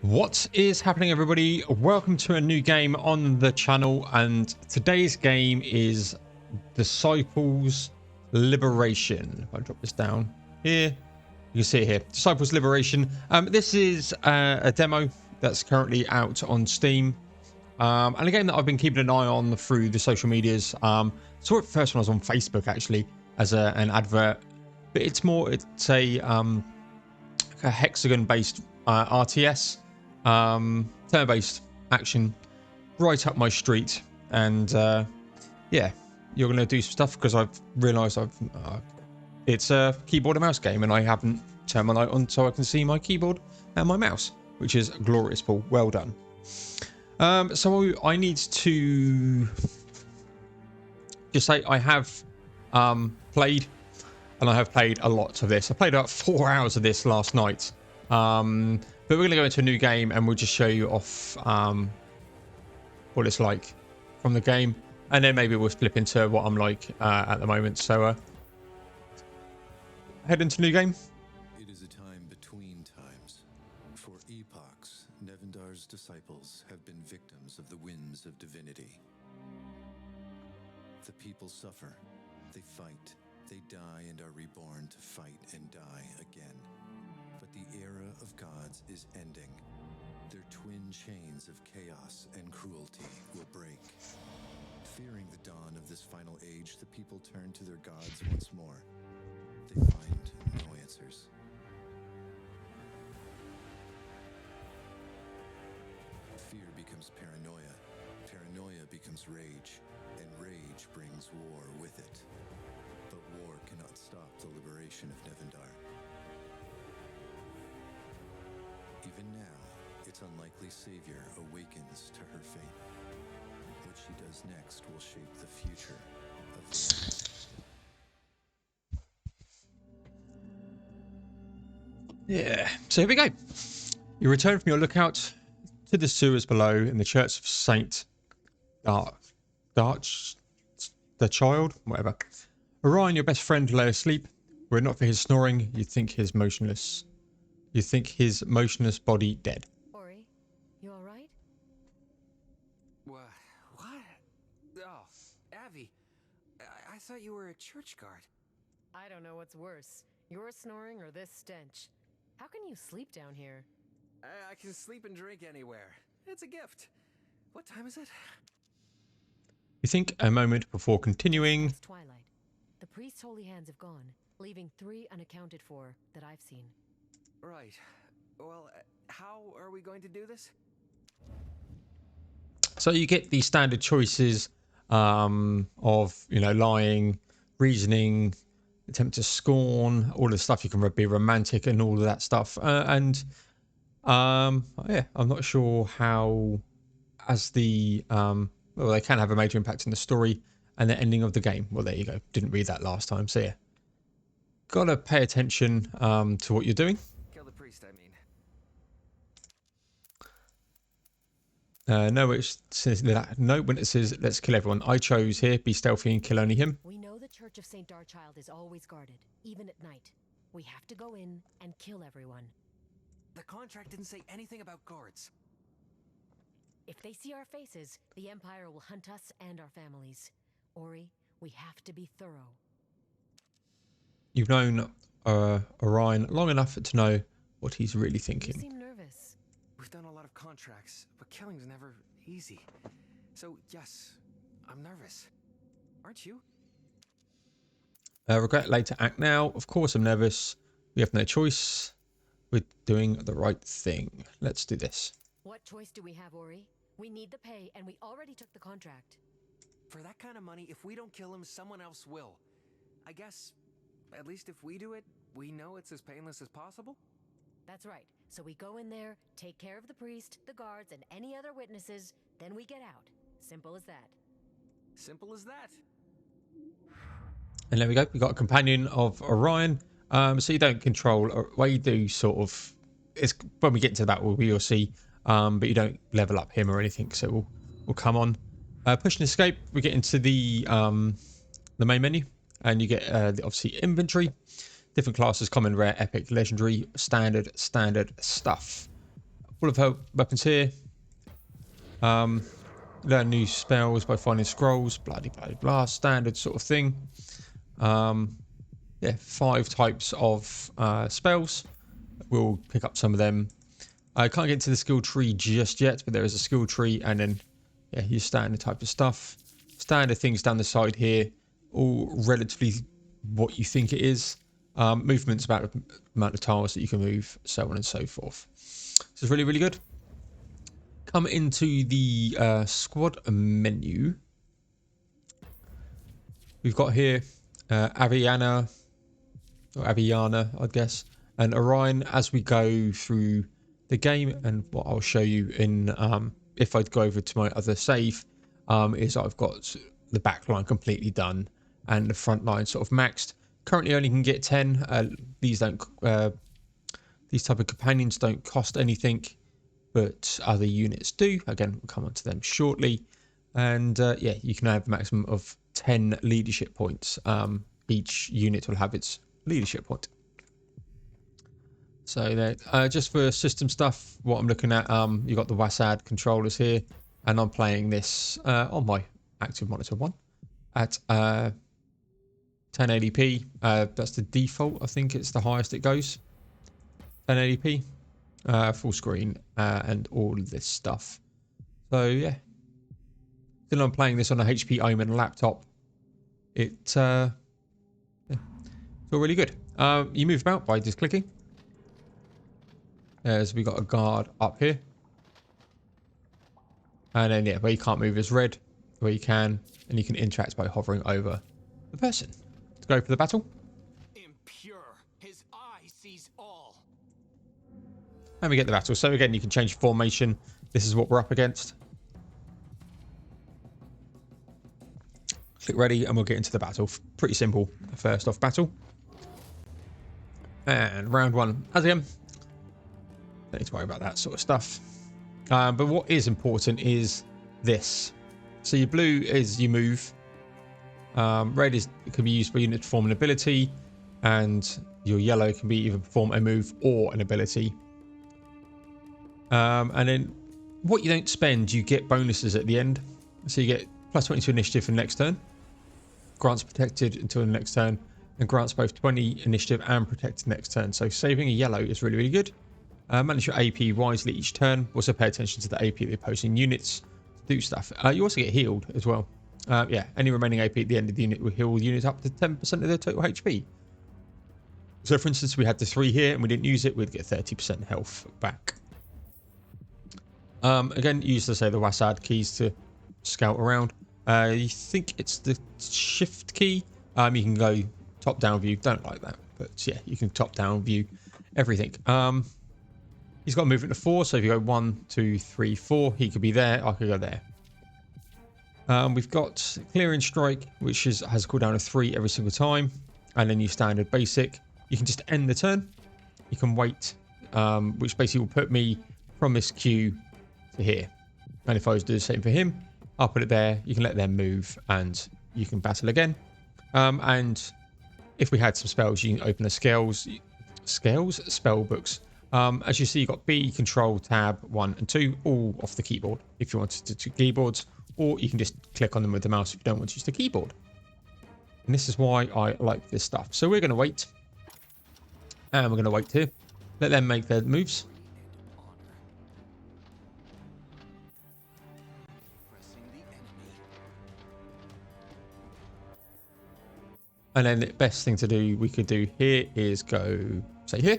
What is happening, everybody? Welcome to a new game on the channel, and today's game is Disciples Liberation. If I drop this down here, you can see it here. Disciples Liberation. This is a demo that's currently out on Steam, and a game that I've been keeping an eye on through the social medias. Saw it first when I was on Facebook, actually, as an advert, but it's a hexagon-based RTS. Turn-based action, right up my street. And yeah, you're gonna do some stuff because I've realized it's a keyboard and mouse game, and I haven't turned my light on so I can see my keyboard and my mouse, which is glorious, Paul. Well done. So I need to just say I have played, and I have played a lot of this. I played about 4 hours of this last night. But we're going to go into a new game, and we'll just show you off what it's like from the game, and then maybe we'll flip into what I'm like at the moment. So head into new game. It is a time between times. For epochs, Nevendaar's disciples have been victims of the winds of divinity. The people suffer, they fight, they die and are reborn to fight and die again. But the era of gods is ending. Their twin chains of chaos and cruelty will break. Fearing the dawn of this final age, the people turn to their gods once more. They find no answers. Fear becomes paranoia. Paranoia becomes rage. And rage brings war with it. But war cannot stop the liberation of Nevendaar. Even now, its unlikely savior awakens to her fate. What she does next will shape the future of the Yeah, so here we go. You return from your lookout to the sewers below in the Church of Saint Darch, the Child, whatever. Orion, your best friend, lay asleep. Were it not for his snoring, you'd think his motionless body dead. Ori, you all right? What? Oh, Avi, I thought you were a church guard. I don't know what's worse, your snoring or this stench. How can you sleep down here? I can sleep and drink anywhere. It's a gift. What time is it? You think a moment before continuing. It's twilight. The priest's holy hands have gone, leaving 3 unaccounted for that I've seen. Right. Well, how are we going to do this? So you get the standard choices of, lying, reasoning, attempt to scorn, all the stuff. You can be romantic and all of that stuff. Yeah, I'm not sure how, as the well, they can have a major impact on the story and the ending of the game. Well, there you go. Didn't read that last time, so yeah. Gotta pay attention to what you're doing. Kill the priest, I mean. No, when it says let's kill everyone. I chose here, be stealthy and kill only him. We know the Church of Saint Darchild is always guarded, even at night. We have to go in and kill everyone. The contract didn't say anything about guards. If they see our faces, the Empire will hunt us and our families. Ori, we have to be thorough. You've known Orion long enough to know what he's really You thinking. seem nervous. We've done a lot of contracts, but killing's never easy. So, yes, I'm nervous. Aren't you? Regret later, act now. Of course I'm nervous. We have no choice. We're doing the right thing. Let's do this. What choice do we have, Ori? We need the pay, and we already took the contract. For that kind of money, if we don't kill him, someone else will. I guess, at least if we do it, we know it's as painless as possible? That's right. So we go in there, take care of the priest, the guards, and any other witnesses, then we get out. Simple as that. Simple as that. And there we go. We got a companion of Orion. So you don't control. Well, you do sort of. It's when we get to that, we'll see. But you don't level up him or anything. So we'll come on. Push and escape. We get into the main menu, and you get obviously inventory. Different classes, common, rare, epic, legendary, standard stuff. all of her weapons here. Learn new spells by finding scrolls, blah blah blah, standard sort of thing. Yeah, 5 types of spells. We'll pick up some of them. I can't get into the skill tree just yet, but there is a skill tree, and then yeah, your standard type of stuff. Standard things down the side here, all relatively what you think it is. Movement's about the amount of tiles that you can move, so on and so forth. So it's really, really good. Come into the squad menu. We've got here Aviana, or Aviana, I guess, and Orion as we go through the game. And what I'll show you in, if I go over to my other save, is I've got the back line completely done and the front line sort of maxed. Currently only can get 10. These type of companions don't cost anything, but other units do. Again, we'll come on to them shortly. And yeah, you can have a maximum of 10 leadership points. Each unit will have its leadership point. So there, just for system stuff, what I'm looking at, you've got the WASD controllers here, and I'm playing this on my active monitor one at 1080p. That's the default. I think it's the highest it goes. 1080p, full screen, and all of this stuff. So yeah, still I'm playing this on a HP Omen laptop. It's all really good. You move about by just clicking. As we got a guard up here, and then yeah, where you can't move is red, where you can, and you can interact by hovering over the person. Let's go for the battle. Impure, his eye sees all. And we get the battle. So again, you can change formation. This is what we're up against. Click ready, and we'll get into the battle. Pretty simple. First off, battle. And round 1, as again. Don't need to worry about that sort of stuff. But what is important is this. So your blue is you move. Red is it can be used by unit to perform an ability, and your yellow can be either perform a move or an ability. And then what you don't spend, you get bonuses at the end. So you get plus 22 initiative for the next turn, grants protected until the next turn, and grants both 20 initiative and protected next turn. So saving a yellow is really, really good. Manage your AP wisely each turn. Also pay attention to the AP of the opposing units to do stuff. You also get healed as well. Yeah, any remaining AP at the end of the unit will heal units up to 10% of their total HP. So for instance, we had the 3 here and we didn't use it, we'd get 30% health back. Again, use, let's say, the WASD keys to scout around. You think it's the shift key. You can go top-down view. Don't like that, but yeah, you can top-down view everything. He's got movement to 4, so if you go 1, 2, 3, 4, he could be there. I could go there. We've got clearing strike, which has a cooldown of 3 every single time, and then your standard basic. You can just end the turn. You can wait, which basically will put me from this queue to here. And if I was to do the same for him, I'll put it there. You can let them move, and you can battle again. And if we had some spells, you can open the spell books. As you see, you've got B, Control, Tab, 1 and 2, all off the keyboard if you wanted to do keyboards, or you can just click on them with the mouse if you don't want to use the keyboard. And this is why I like this stuff. So we're going to wait. And we're going to wait here. Let them make their moves. And then the best thing to do, we could do here is go, say here.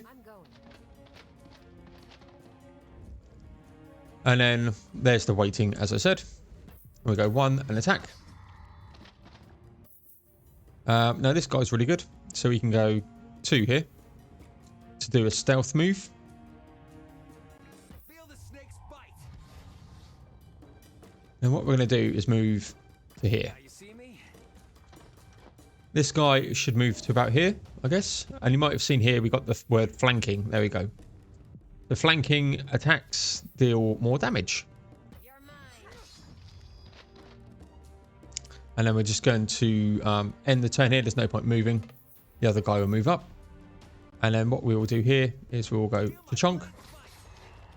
And then there's the waiting, as I said. We go 1 and attack. Now this guy's really good. So we can go 2 here to do a stealth move. Feel the snake's bite. And what we're going to do is move to here. Now you see me? This guy should move to about here, I guess. And you might have seen here, we got the word flanking. There we go. The flanking attacks deal more damage. And then we're just going to end the turn here. There's no point moving. The other guy will move up. And then what we will do here is we will go to chonk.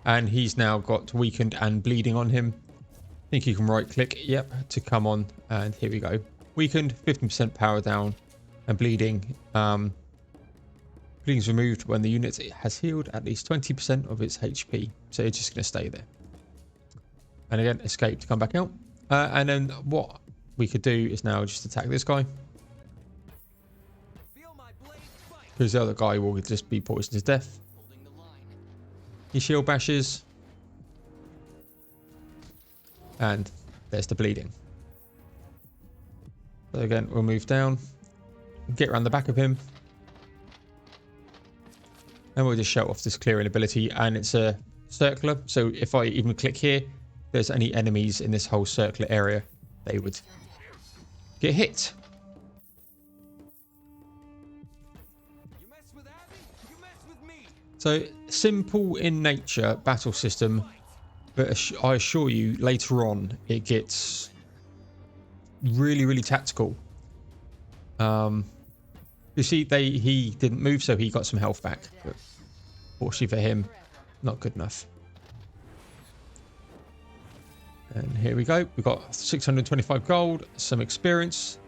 and he's now got weakened and bleeding on him. I think you can right click, yep, to come on, and here we go. Weakened, 15% power down, and bleeding. Bleeding is removed when the unit has healed at least 20% of its HP, so it's just going to stay there. And again, escape to come back out. And then what we could do is now just attack this guy, because the other guy will just be poisoned to death. He shield bashes, and there's the bleeding. So again, we'll move down, get around the back of him, and we'll just shout off this clearing ability, and it's a circular, so if I even click here, if there's any enemies in this whole circular area, they would get hit. So simple in nature battle system, but I assure you later on it gets really tactical. You see, he didn't move, so he got some health back, but fortunately for him, not good enough. And here we go. We've got 625 gold, some experience.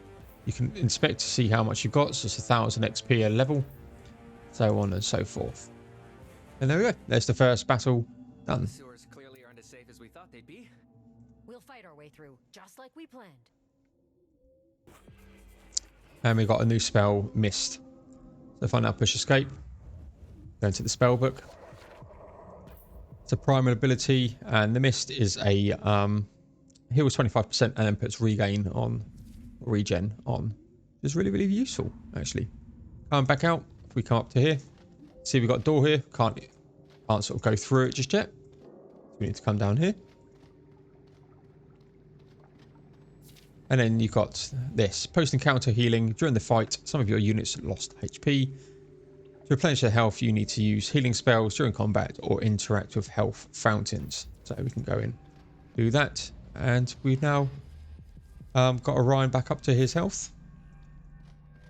You can inspect to see how much you've got. So it's 1000 XP a level, so on and so forth. And there we go. There's the first battle done. The sewers clearly aren't as safe as we thought they'd be. We'll fight our way through, just like we planned. And we got a new spell, Mist. So if I now push escape, go into the spell book. It's a primal ability, and the Mist is a heals 25% and then puts regen on, It's really useful actually. Coming back out, if we come up to here, see we've got a door here. Can't sort of go through it just yet. We need to come down here. And then you've got this. Post-encounter healing. During the fight, some of your units lost HP. To replenish their health, you need to use healing spells during combat or interact with health fountains. So we can go in, do that. And we've now got Orion back up to his health.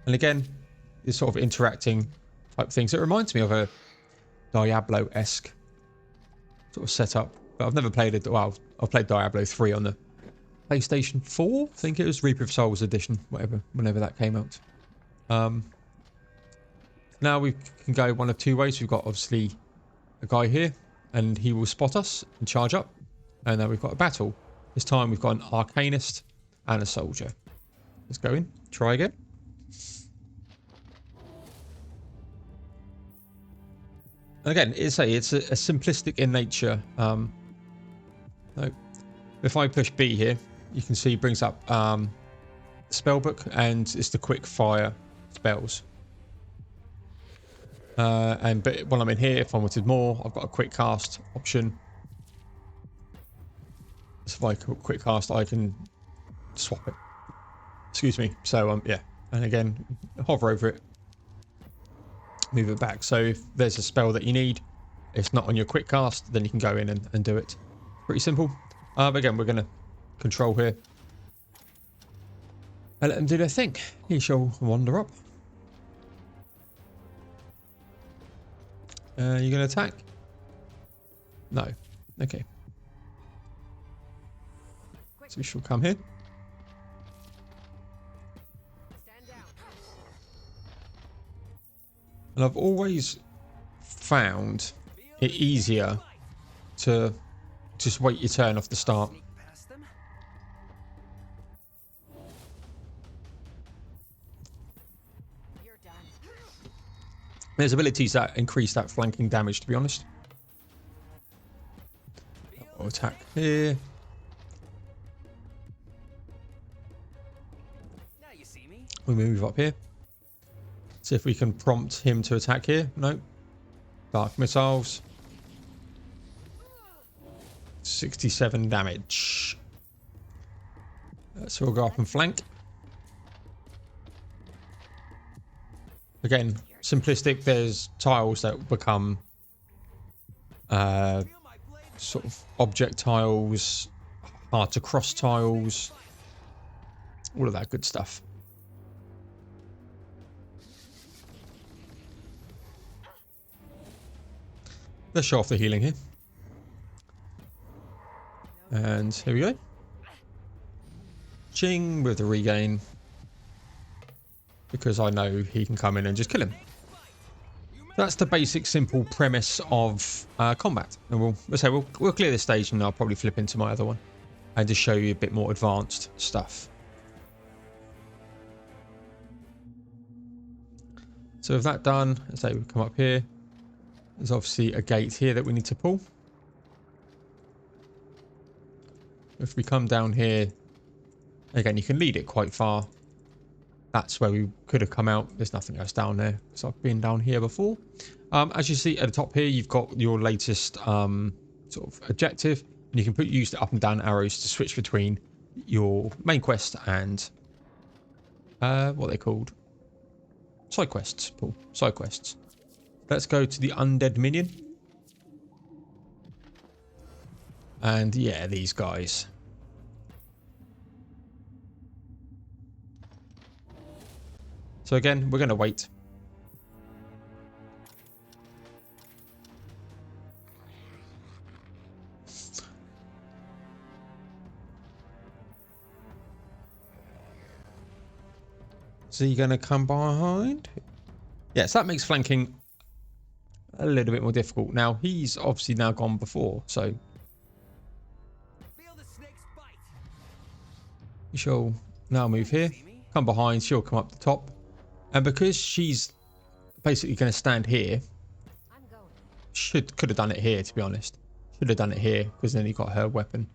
And again, this sort of interacting type things. It reminds me of a Diablo-esque sort of setup. But I've never played it. Well, I've played Diablo 3 on the PlayStation 4, I think it was, Reaper of Souls edition, whenever that came out. Now we can go one of two ways. We've got obviously a guy here, and he will spot us and charge up. And then we've got a battle. This time we've got an Arcanist and a soldier. Let's go in, try again. Again, it's a simplistic in nature. No. If I push B here, you can see it brings up spellbook, and it's the quick fire spells. But when I'm in here, if I wanted more, I've got a quick cast option. So if I quick cast, I can swap it. Excuse me. So yeah, and again, hover over it, move it back. So if there's a spell that you need, it's not on your quick cast, then you can go in and do it. Pretty simple. But again, we're going to control here and let them do their thing. He shall wander up. You going to attack? No. Okay. So we shall come here. And I've always found it easier to just wait your turn off the start. There's abilities that increase that flanking damage, to be honest. I'll attack here. We move up here. See if we can prompt him to attack here. No. Dark missiles. 67 damage. So we'll go up and flank. Again, simplistic. There's tiles that become sort of object tiles, hard to cross tiles, all of that good stuff. Let's show off the healing here. And here we go. Ching with the regain. Because I know he can come in and just kill him. That's the basic, simple premise of combat. And we'll clear this stage, and I'll probably flip into my other one and just show you a bit more advanced stuff. So with that done, let's say we come up here. There's obviously a gate here that we need to pull. If we come down here, again, you can lead it quite far. That's where we could have come out. There's nothing else down there, so I've been down here before. As you see at the top here, you've got your latest sort of objective, and you can use the up and down arrows to switch between your main quest and what they're called, side quests. Paul, side quests. Let's go to the Undead Minion, and yeah, these guys. So again, we're going to wait. So you're going to come behind? Yes, that makes flanking a little bit more difficult. Now, he's obviously now gone before, so you shall now move here. Come behind, she'll come up the top. And because she's basically going to stand here, could have done it here, to be honest. Should have done it here, because then he got her weapon.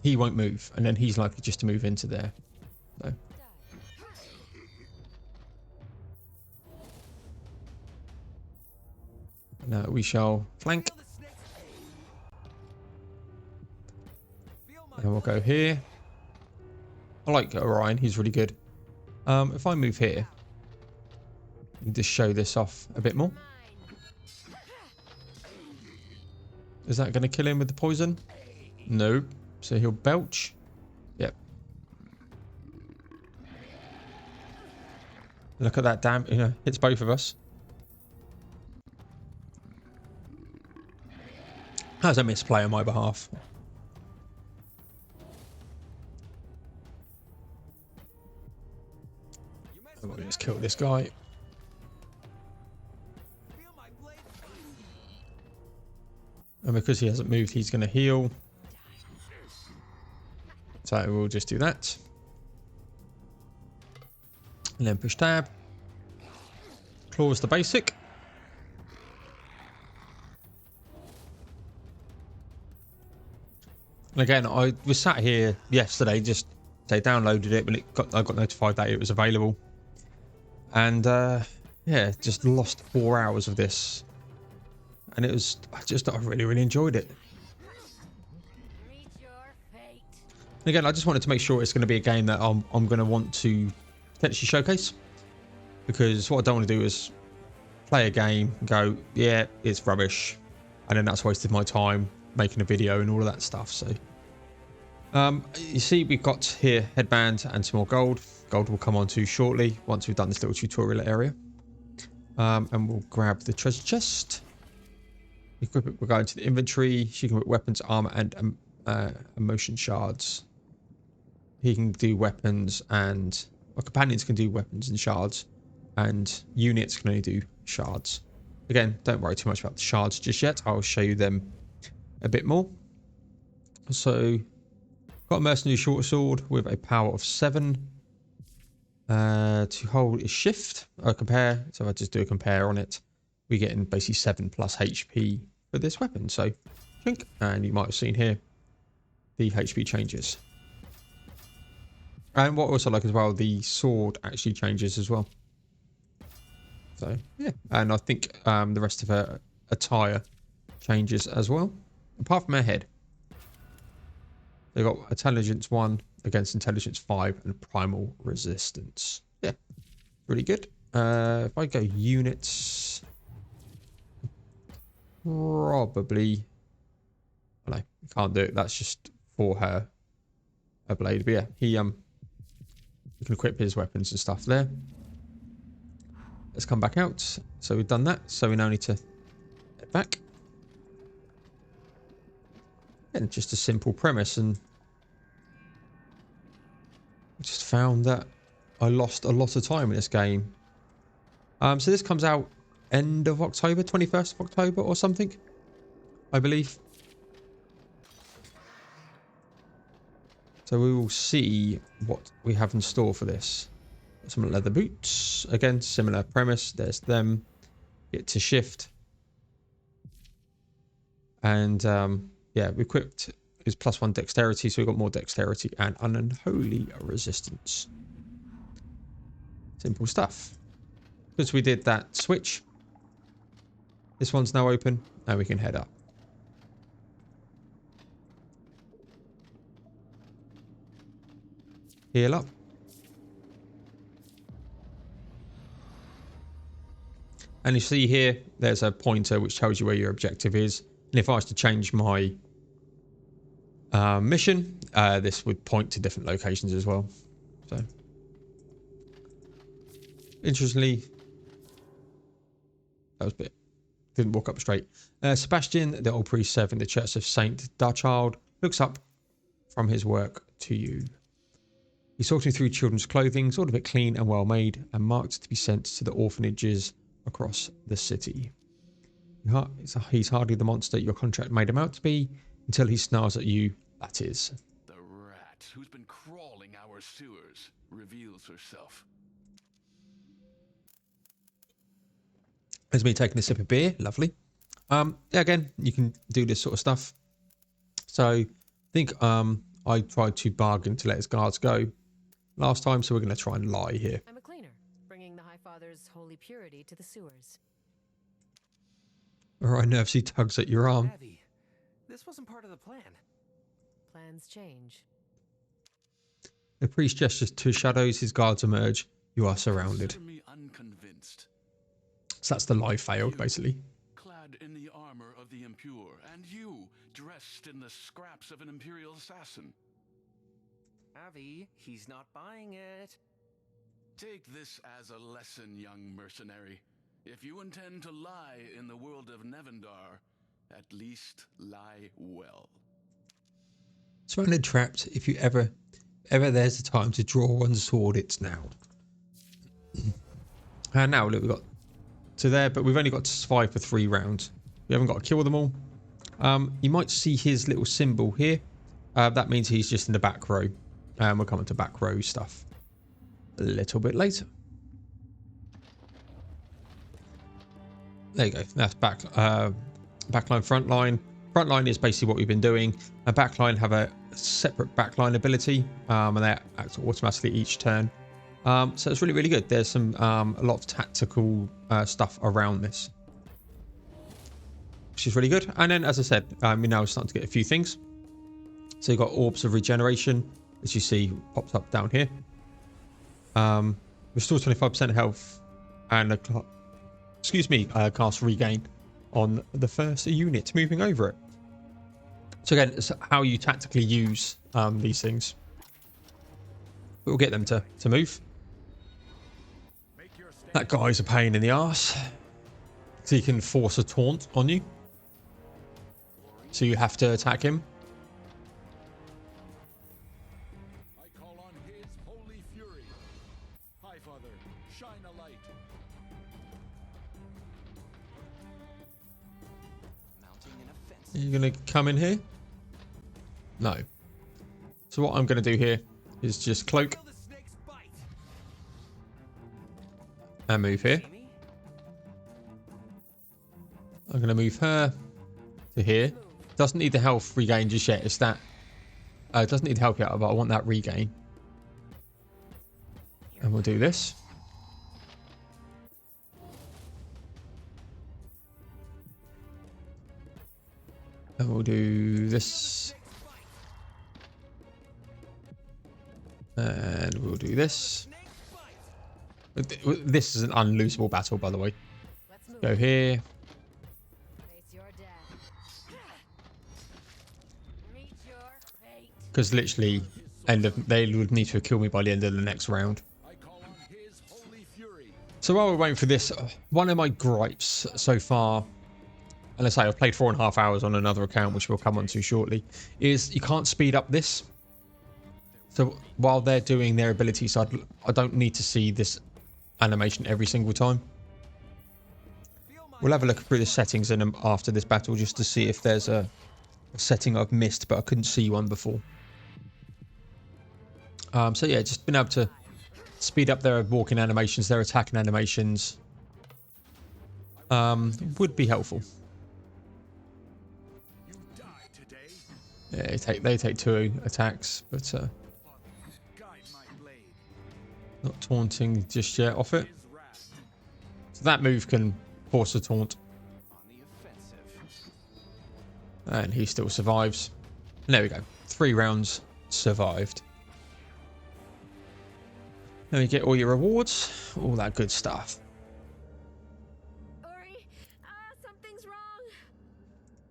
He won't move, and then he's likely just to move into there. So. Now we shall flank. And we'll go here. I like Orion, he's really good. If I move here, and just show this off a bit more. Is that going to kill him with the poison? No. So he'll belch. Yep. Look at that, damn, hits both of us. That was a misplay on my behalf. I'm going to just kill this guy. And because he hasn't moved, he's going to heal. So we'll just do that. And then push tab. Claws the basic. And again, I was sat here yesterday, just downloaded it, but I got notified that it was available. And yeah, just lost 4 hours of this, and it was I really enjoyed it. And again, I just wanted to make sure it's going to be a game that I'm going to want to potentially showcase, because what I don't want to do is play a game and go, yeah, it's rubbish, and then that's wasted my time making a video and all of that stuff. So you see, we've got here headband and some more gold. Gold will come on to shortly once we've done this little tutorial area. And we'll grab the treasure chest. Equip it. We'll go into the inventory. She can put weapons, armor, and emotion shards. He can do weapons, and our companions can do weapons and shards, and units can only do shards. Again, don't worry too much about the shards just yet. I'll show you them a bit more. So, got a mercenary short sword with a power of 7. To hold is shift. Compare. So if I just do a compare on it, we get in basically 7 plus HP for this weapon. So, think, and you might have seen here the HP changes. And what I also like as well, the sword actually changes as well. So yeah, and I think the rest of her attire changes as well, apart from her head. They've got intelligence 1 against intelligence 5 and primal resistance. Yeah, really good. If I go units, probably, I know, can't do it. That's just for her blade. But yeah, he can equip his weapons and stuff there. Let's come back out. So we've done that. So we now need to head back. And just a simple premise, and I just found that I lost a lot of time in this game. So this comes out end of October, 21st of October or something, I believe. So we will see what we have in store for this. Some leather boots. Again, similar premise. There's them. Get to shift. And yeah, we equipped is +1 dexterity, so we've got more dexterity and unholy resistance. Simple stuff. Because we did that switch, this one's now open, and we can head up. Heal up. And you see here, there's a pointer which tells you where your objective is. And if I was to change my mission, this would point to different locations as well. So, interestingly, that was a bit, didn't walk up straight. Sebastian, the old priest serving the Church of Saint Darchild, looks up from his work to you. He sorted through children's clothing, all of it clean and well made, and marked to be sent to the orphanages across the city. He's hardly the monster your contract made him out to be, until he snarls at you, that is. The rat who's been crawling our sewers reveals herself. There's me taking a sip of beer, lovely. Yeah, again, you can do this sort of stuff. So, I think I tried to bargain to let his guards go last time, so we're going to try and lie here. I'm a cleaner, bringing the High Father's holy purity to the sewers. Alright, nervously tugs at your arm. Abby, this wasn't part of the plan. Plans change. The priest gestures to shadows, his guards emerge. You are surrounded. Consider me unconvinced. So that's the lie failed, basically. Clad in the armor of the impure, and you dressed in the scraps of an imperial assassin. Avi, he's not buying it. Take this as a lesson, young mercenary. If you intend to lie in the world of Nevendaar, at least lie well. Surrounded, trapped. If you ever there's a time to draw one's sword, it's now. And now look, we've got to there, but we've only got to survive for 3 rounds. We haven't got to kill them all. You might see his little symbol here. That means he's just in the back row. We'll come into back row stuff a little bit later. There you go. That's backline, frontline. Frontline is basically what we've been doing. And backline have a separate backline ability, and they act automatically each turn. So it's really, really good. There's some a lot of tactical stuff around this, which is really good. And then, as I said, we're now starting to get a few things. So you've got orbs of regeneration, as you see, pops up down here. Restores 25% health and cast regain on the first unit moving over it. So again, it's how you tactically use these things. We'll get them to move. That guy's a pain in the arse. So he can force a taunt on you. So you have to attack him. I call on his holy fury. High Father, shine a light. Mounting an offensive. Are you going to come in here? No. So what I'm going to do here is just cloak Feel the snake's bite. and move here. Amy? I'm going to move her to here. Doesn't need the health regain just yet. It's that. Doesn't need help yet, but I want that regain. And we'll do this. And we'll do this. And we'll do this. This is an unlosable battle, by the way. Let's move. Go here. Face your death. Meet your fate. Because literally, they would need to kill me by the end of the next round. I call on his holy fury. So while we're waiting for this, one of my gripes so far and let's say I've played 4.5 hours on another account, which we'll come on to shortly, is you can't speed up this. So while they're doing their abilities, I don't need to see this animation every single time. We'll have a look through the settings in after this battle just to see if there's a setting I've missed, but I couldn't see one before. So yeah, just been able to speed up their walking animations, their attacking animations. Would be helpful. Yeah, they take 2 attacks, but not taunting just yet off it. So that move can force a taunt. And he still survives. And there we go. 3 rounds survived. Then you get all your rewards, all that good stuff. Ori, something's wrong.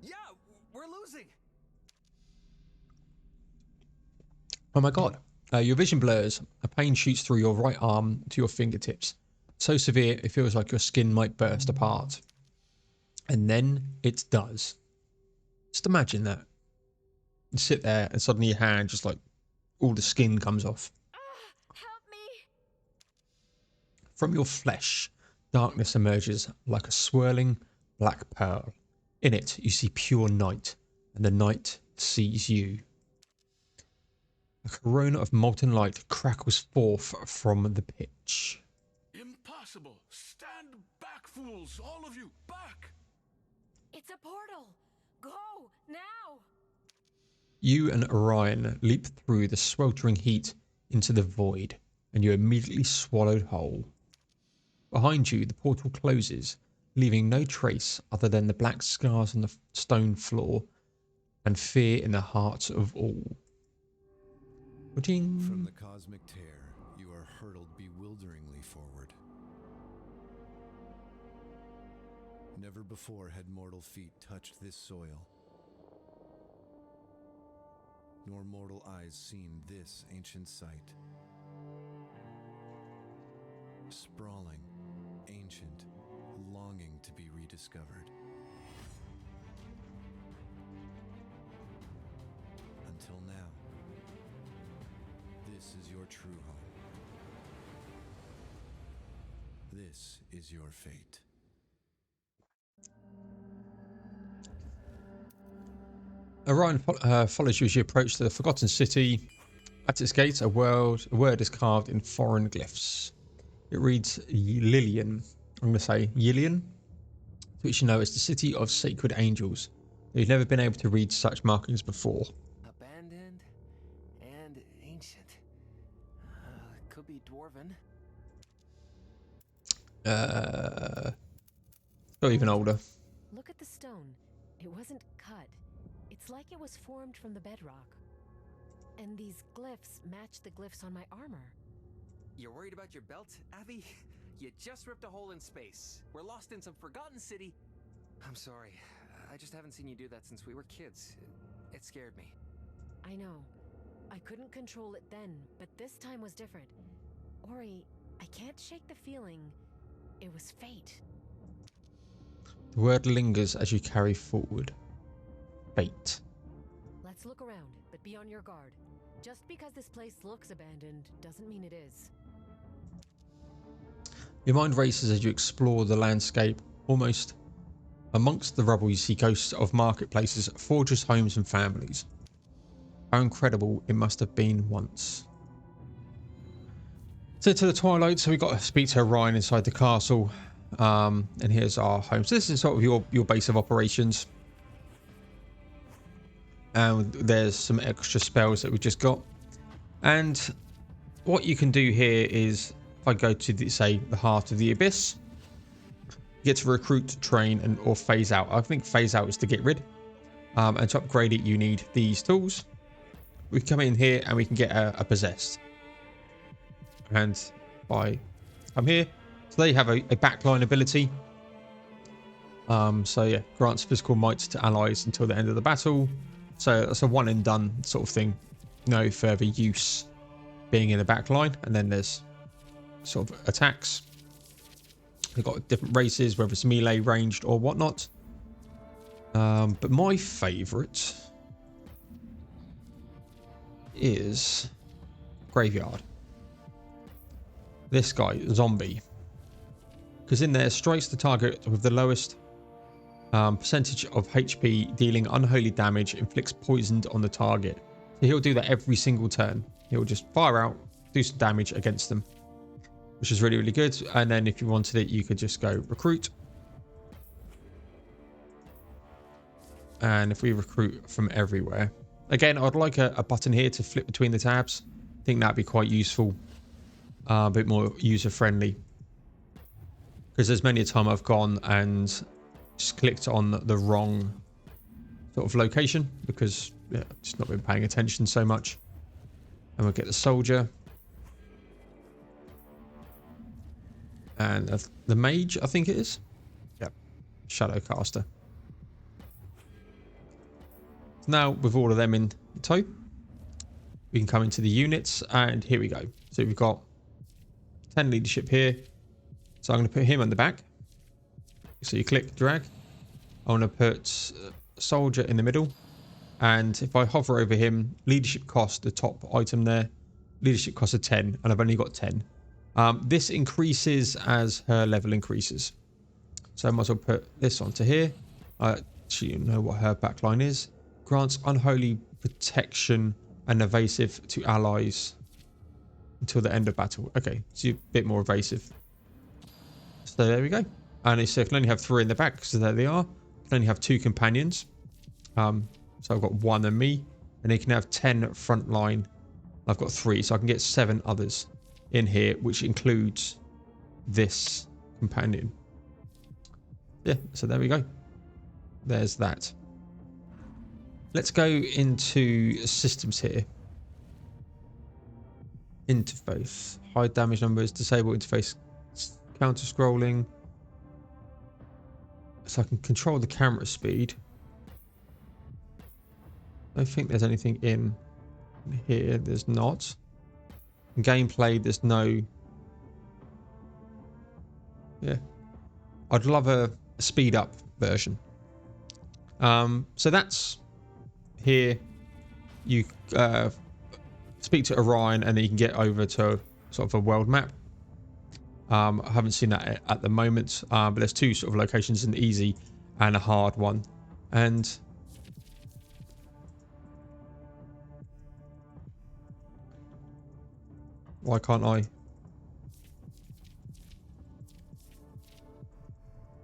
Yeah, we're losing. Oh my god. Your vision blurs. A pain shoots through your right arm to your fingertips. So severe, it feels like your skin might burst apart. And then it does. Just imagine that. You sit there and suddenly your hand just like all the skin comes off. Help me. From your flesh, darkness emerges like a swirling black pearl. In it, you see pure night, and the night sees you. A corona of molten light crackles forth from the pitch. Impossible! Stand back, fools! All of you, back! It's a portal. Go now. You and Orion leap through the sweltering heat into the void, and you're immediately swallowed whole. Behind you, the portal closes, leaving no trace other than the black scars on the stone floor and fear in the hearts of all. From the cosmic tear, you are hurtled bewilderingly forward. Never before had mortal feet touched this soil, nor mortal eyes seen this ancient sight. Sprawling, ancient, longing to be rediscovered. Until now, this is your true home. This is your fate. Orion follows you as you approach the Forgotten City. At its gates, a word is carved in foreign glyphs. It reads Lillian. I'm going to say Yillian, which you know is the city of sacred angels. You've never been able to read such markings before. Abandoned and ancient. Could be dwarven. Or even older. Look at the stone. It wasn't cut. It's like it was formed from the bedrock. And these glyphs match the glyphs on my armor. You're worried about your belt, Abby? You just ripped a hole in space. We're lost in some forgotten city. I'm sorry. I just haven't seen you do that since we were kids. It scared me. I know. I couldn't control it then, but this time was different. Ori, I can't shake the feeling. It was fate. The word lingers as you carry forward. Fate. Let's look around, but be on your guard. Just because this place looks abandoned doesn't mean it is. Your mind races as you explore the landscape. Almost amongst the rubble, you see ghosts of marketplaces, forgers' homes, and families. How incredible it must have been once. So to the twilight, so we got to speak to Orion inside the castle. And here's our home. So this is sort of your base of operations. And there's some extra spells that we just got. And what you can do here is, if I go to the heart of the abyss, you get to recruit, train, or phase out. I think phase out is to get rid. And to upgrade it, you need these tools. We come in here and we can get a possessed. And I'm here. So they have a backline ability. So yeah, grants physical might to allies until the end of the battle. So that's a one and done sort of thing. No further use being in the backline. And then there's sort of attacks. They've got different races, whether it's melee, ranged, or whatnot. But my favourite is Graveyard. This guy, Zombie. Because in there, strikes the target with the lowest percentage of HP, dealing unholy damage, inflicts poisoned on the target. So he'll do that every single turn. He'll just fire out, do some damage against them, which is really, really good. And then if you wanted it, you could just go recruit. And if we recruit from everywhere, again, I'd like a button here to flip between the tabs. I think that'd be quite useful, a bit more user friendly. Because there's many a time I've gone and just clicked on the wrong sort of location because I've just not been paying attention so much. And we'll get the soldier. And the mage, I think it is. Yep. Shadowcaster. Now, with all of them in tow, we can come into the units, and here we go. So we've got 10 leadership here. So I'm going to put him on the back. So you click, drag. I want to put soldier in the middle. And if I hover over him, leadership cost, the top item there, leadership cost of 10, and I've only got 10. This increases as her level increases. So I might as well put this onto here. Actually, you know what her backline is. Grants unholy protection and evasive to allies until the end of battle. Okay, so you're a bit more evasive. So there we go. And so I can only have 3 in the back, so there they are. I can only have 2 companions. So I've got 1 and me. And they can have 10 front line. I've got 3, so I can get 7 others in here, which includes this companion. Yeah, so there we go. There's that. Let's go into systems here. Interface. High damage numbers. Disable interface. Counter scrolling. So I can control the camera speed. I don't think there's anything in here. There's not. In gameplay, there's no... Yeah. I'd love a speed up version. So that's... Here, you speak to Orion and then you can get over to sort of a world map. I haven't seen that at the moment, but there's 2 sort of locations, an easy and a hard one. And why can't I?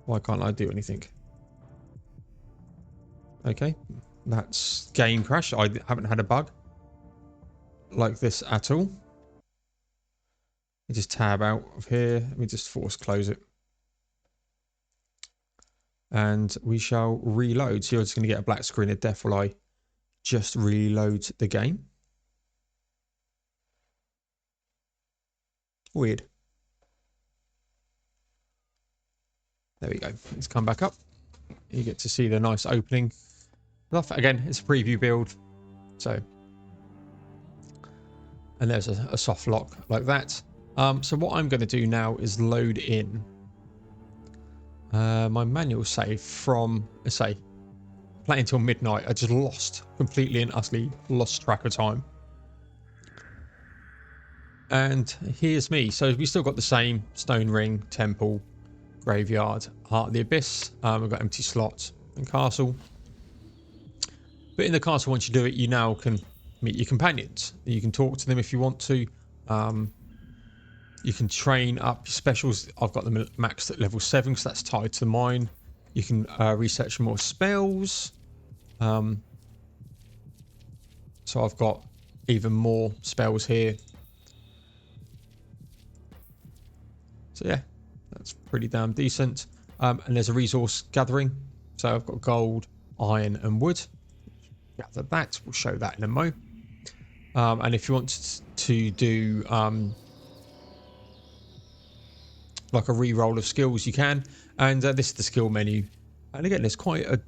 Why can't I do anything? Okay. That's game crash. I haven't had a bug like this at all. Just tab out of here. Let me just force close it. And we shall reload. So you're just going to get a black screen of death while I just reload the game. Weird. There we go. Let's come back up. You get to see the nice opening. Again, it's a preview build, so, and there's a soft lock like that. So what I'm going to do now is load in my manual save from, let's say, playing until midnight. I just completely and utterly lost track of time. And here's me. So we still got the same stone ring, temple, graveyard, heart of the abyss. We've got empty slots and castle. But in the castle, once you do it, you now can meet your companions. You can talk to them if you want to. You can train up your specials. I've got them maxed at level 7 because that's tied to mine. You can research more spells. So I've got even more spells here. So yeah, that's pretty damn decent. And there's a resource gathering. So I've got gold, iron and wood. Gather that. We'll show that in a mo. And if you want to do like a re-roll of skills, you can. And this is the skill menu. And again, there's quite a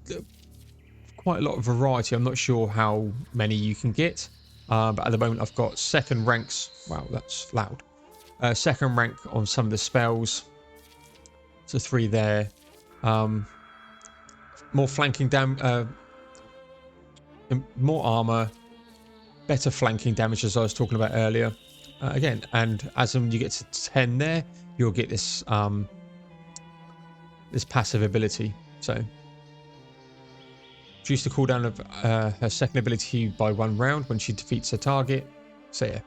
lot of variety. I'm not sure how many you can get, but at the moment I've got second ranks. Wow, that's loud. Second rank on some of the spells. So 3 there. more flanking more armor, better flanking damage, as I was talking about earlier. Again, and as you get to 10 there, you'll get this this passive ability. So reduce the cooldown of her second ability by 1 round when she defeats her target. So yeah,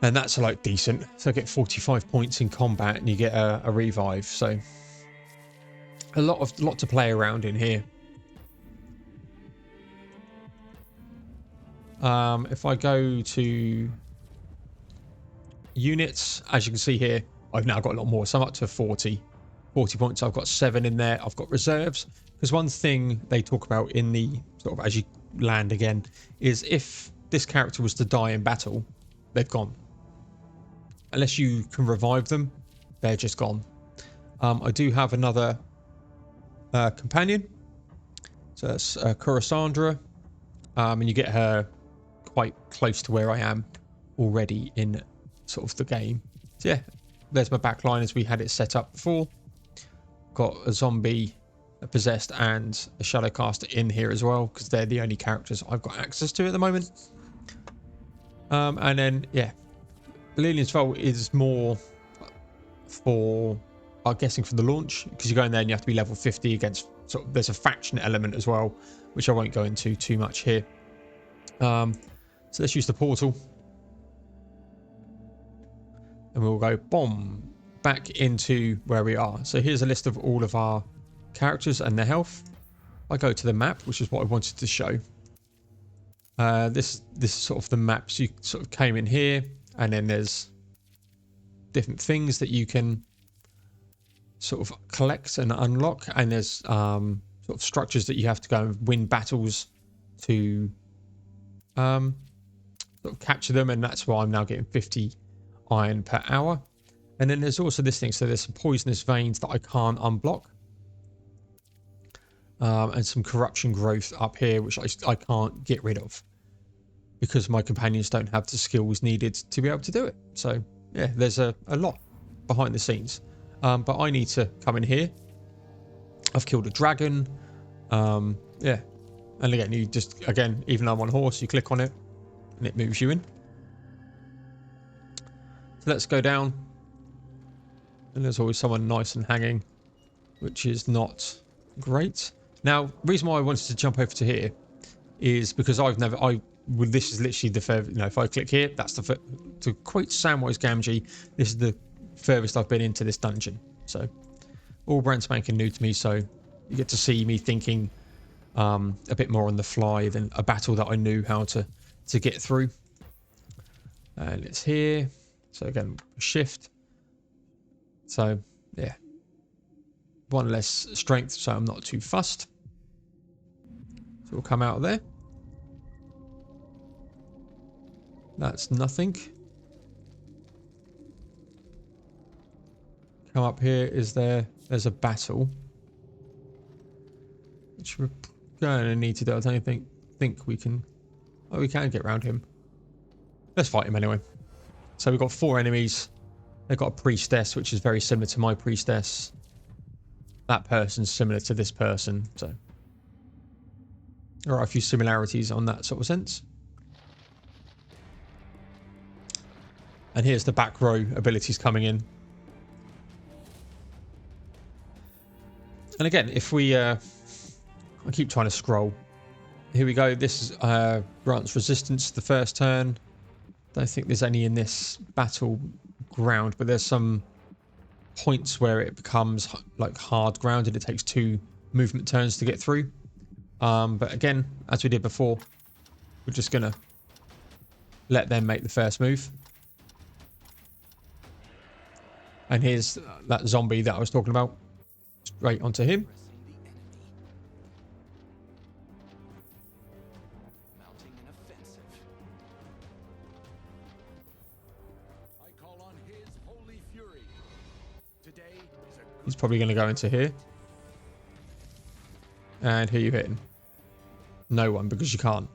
and that's like decent. So I get 45 points in combat, and you get a revive. So a lot to play around in here. If I go to units, as you can see here, I've now got a lot more. So I'm up to 40 points. I've got 7 in there. I've got reserves, because one thing they talk about in the sort of as you land again is if this character was to die in battle, they've gone. Unless you can revive them, they're just gone. I do have another companion. So that's Coruscandra. And you get her quite close to where I am already in sort of the game. So yeah, there's my back line as we had it set up before. Got a zombie, a possessed, and a shadowcaster in here as well, because they're the only characters I've got access to at the moment. And then yeah, Lilian's Vault is more for, I'm guessing, for the launch, because you go in there and you have to be level 50 against sort of, there's a faction element as well, which I won't go into too much here. So let's use the portal, and we'll go boom back into where we are. So here's a list of all of our characters and their health. I go to the map, which is what I wanted to show. This is sort of the map. So you sort of came in here, and then there's different things that you can sort of collect and unlock, and there's sort of structures that you have to go and win battles to sort of capture them, and that's why I'm now getting 50 iron per hour. And then there's also this thing, so there's some poisonous veins that I can't unblock, and some corruption growth up here which I can't get rid of because my companions don't have the skills needed to be able to do it. So yeah, there's a lot behind the scenes, but I need to come in here. I've killed a dragon. Yeah, and again, you just, again, even though I'm on horse, you click on it and it moves you in. So let's go down, and there's always someone nice and hanging, which is not great. Now, reason why I wanted to jump over to here is because this is literally the furthest, you know, if I click here, that's to quote Samwise Gamgee, this is the furthest I've been into this dungeon. So all brand spanking new to me, so you get to see me thinking a bit more on the fly than a battle that I knew how to get through. And it's here. So again, shift. So yeah, 1 less strength, so I'm not too fussed. So we'll come out of there. That's nothing. Come up here. There's a battle, which we're going to need to do. I don't think we can. Oh, we can get around him. Let's fight him anyway. So we've got 4 enemies. They've got a priestess, which is very similar to my priestess. That person's similar to this person. So there are a few similarities on that sort of sense. And here's the back row abilities coming in. And again, if we... I keep trying to scroll. Here we go. This is, grants resistance the first turn. Don't think there's any in this battleground, but there's some points where it becomes like hard ground and it takes 2 movement turns to get through. But again, as we did before, we're just going to let them make the first move. And here's that zombie that I was talking about. Straight onto him. He's probably going to go into here. And who are you hitting? No one, because you can't.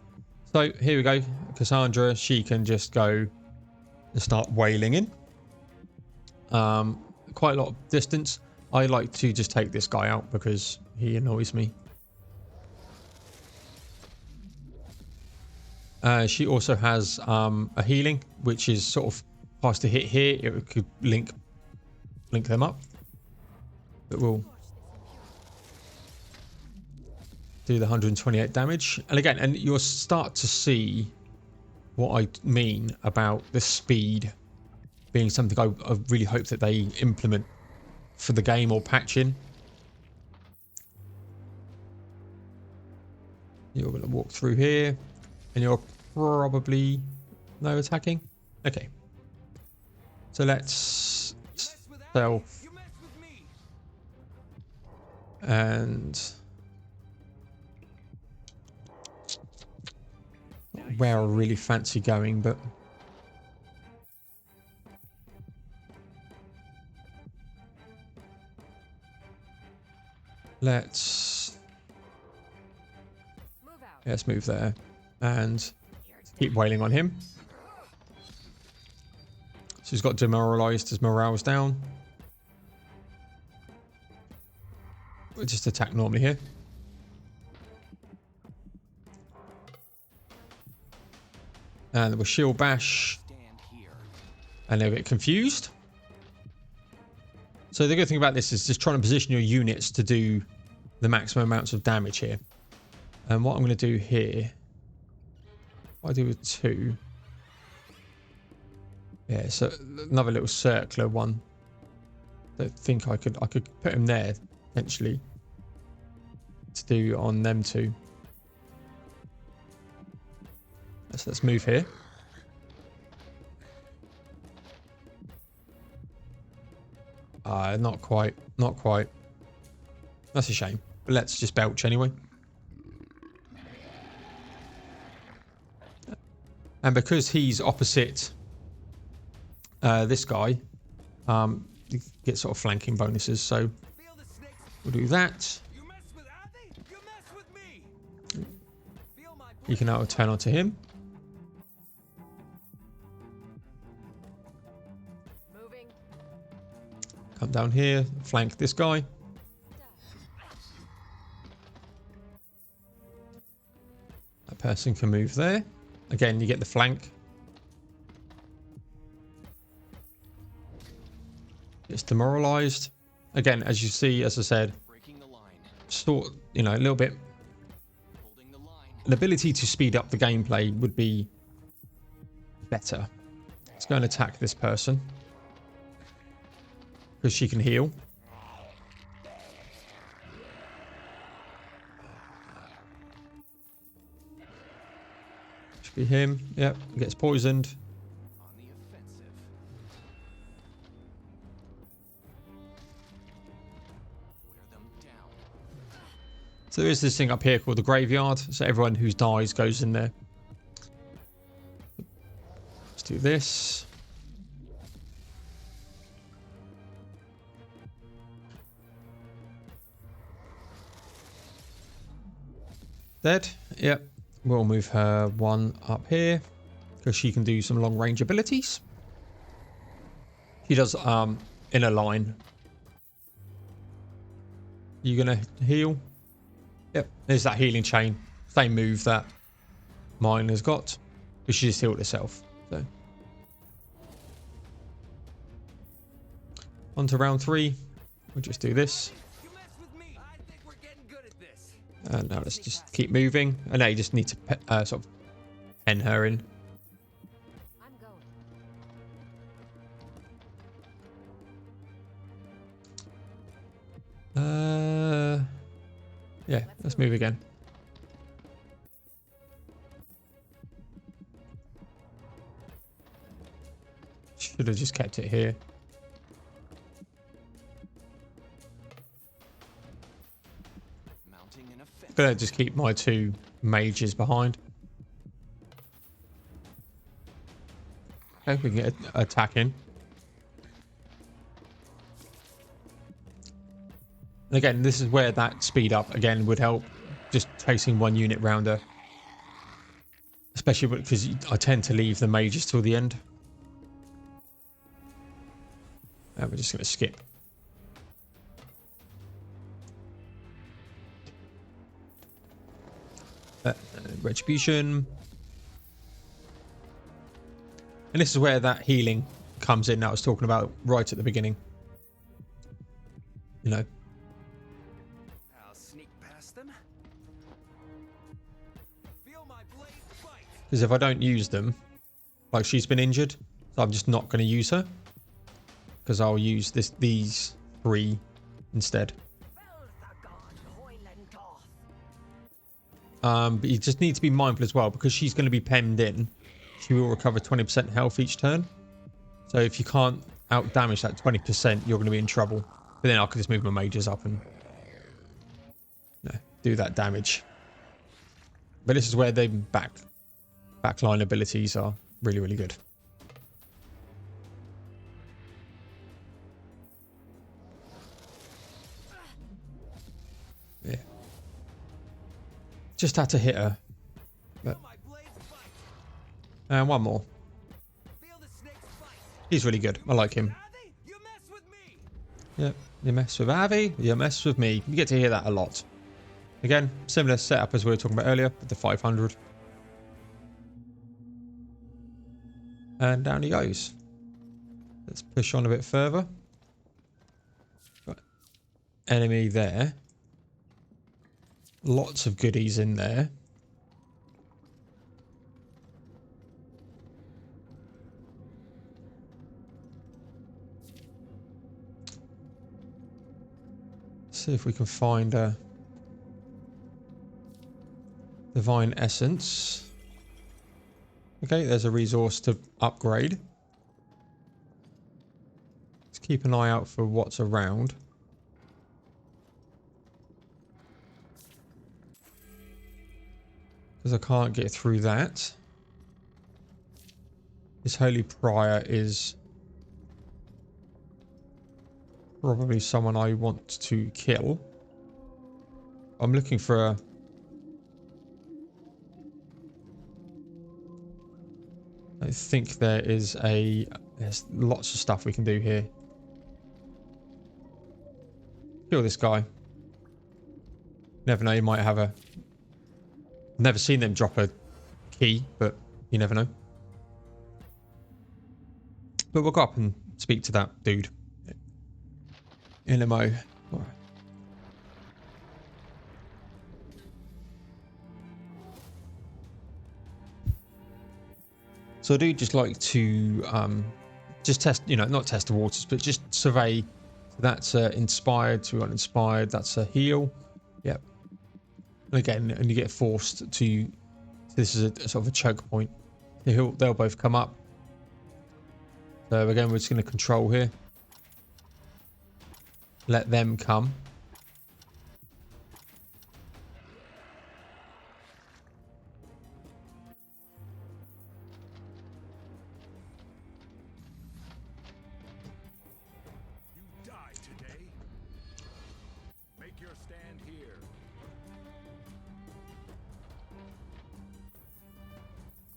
So here we go. Cassandra, she can just go and start wailing in. Quite a lot of distance. I like to just take this guy out because he annoys me. She also has a healing, which is sort of past a hit here. It could link them up. But we'll do the 128 damage. And again, and you'll start to see what I mean about the speed being something I really hope that they implement for the game or patch in. You're going to walk through here and you're probably no attacking. Okay. So let's stealth and where I really fancy going, but let's move there and keep wailing on him. So he's got demoralized, his morale's down. We'll just attack normally here. And we'll shield bash. And they'll get confused. So the good thing about this is just trying to position your units to do the maximum amounts of damage here. And what I'm going to do here, I do with 2. Yeah, so another little circular one. I think I could put him there potentially to do on them two. So let's move here. Not quite. That's a shame. But let's just belch anyway. And because he's opposite this guy, you get sort of flanking bonuses. So we'll do that. You can now turn onto him. Come down here, flank this guy. That person can move there. Again, you get the flank. It's demoralized. Again, as you see, as I said, sort, you know, a little bit. An ability to speed up the gameplay would be better. Let's go and attack this person. Because she can heal. Should be him. Yep, gets poisoned. So there is this thing up here called the graveyard. So everyone who dies goes in there. Let's do this. Dead. Yep. We'll move her one up here because she can do some long range abilities. She does in a line. You gonna heal? Yep. There's that healing chain. Same move that mine has got. But she just healed herself. So on to round 3. We'll just do this. And now let's just keep moving. And now you just need to sort of pen her in. Yeah, let's move again. Should have just kept it here. I'm gonna just keep my 2 mages behind. Okay, we can get an attack in. And again, this is where that speed up again would help. Just chasing 1 unit round her. Especially because I tend to leave the mages till the end. And we're just going to skip. Retribution. And this is where that healing comes in that I was talking about right at the beginning. You know. I'll sneak past them. Feel my blade bite. Because if I don't use them, like she's been injured, so I'm just not going to use her. Because I'll use these 3 instead. But you just need to be mindful as well, because she's going to be penned in. She will recover 20% health each turn. So if you can't out damage that 20%, you're going to be in trouble. But then I could just move my mages up and do that damage. But this is where the backline abilities are really, really good. Yeah. Just had to hit her. But... and one more. He's really good. I like him. Yep. You mess with Avi, you mess with me. You get to hear that a lot. Again, similar setup as we were talking about earlier with the 500. And down he goes. Let's push on a bit further. Got enemy there. Lots of goodies in there. See if we can find a divine essence. Okay, there's a resource to upgrade. Let's keep an eye out for what's around. Because I can't get through that. This Holy Prior is probably someone I want to kill. I'm looking for a... I think there's lots of stuff we can do here. Kill this guy. Never know, you might have a... never seen them drop a key, but you never know. But we'll go up and speak to that dude. In a mo. Right. So I do just like to just test, you know, not test the waters, but just survey. That's inspired, so we want inspired. That's a heal. Yep. And again, and you get forced to. This is a sort of a choke point. They'll both come up. So again, we're just going to control here. Let them come. You die today. Make your stand here.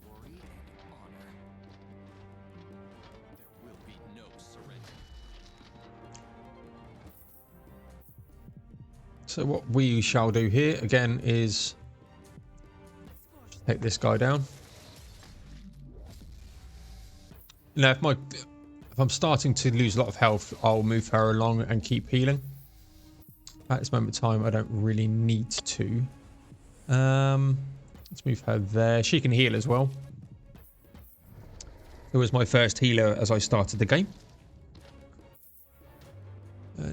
Glory and honor. There will be no surrender. So what we shall do here again is take this guy down. Now, if I'm starting to lose a lot of health, I'll move her along and keep healing. At this moment in time, I don't really need to. Let's move her there. She can heal as well. It was my first healer as I started the game.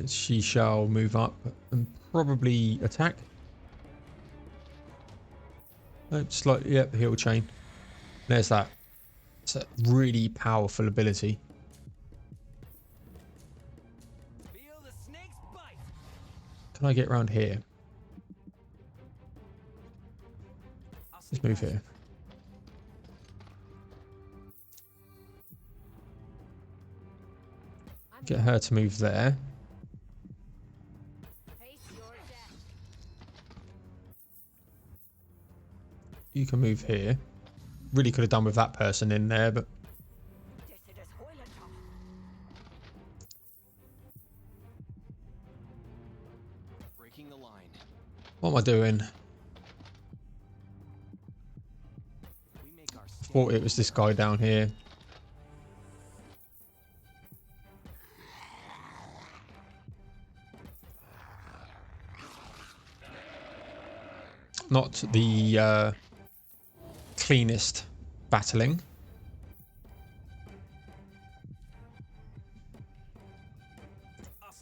She shall move up and probably attack. Slightly, yep, heal chain. There's that. It's a really powerful ability. Feel the snake's bite. Can I get around here? Let's move here. Get her to move there. You can move here. Really could have done with that person in there, but... Breaking the line. what am I doing? thought it was this guy down here. Not the cleanest battling.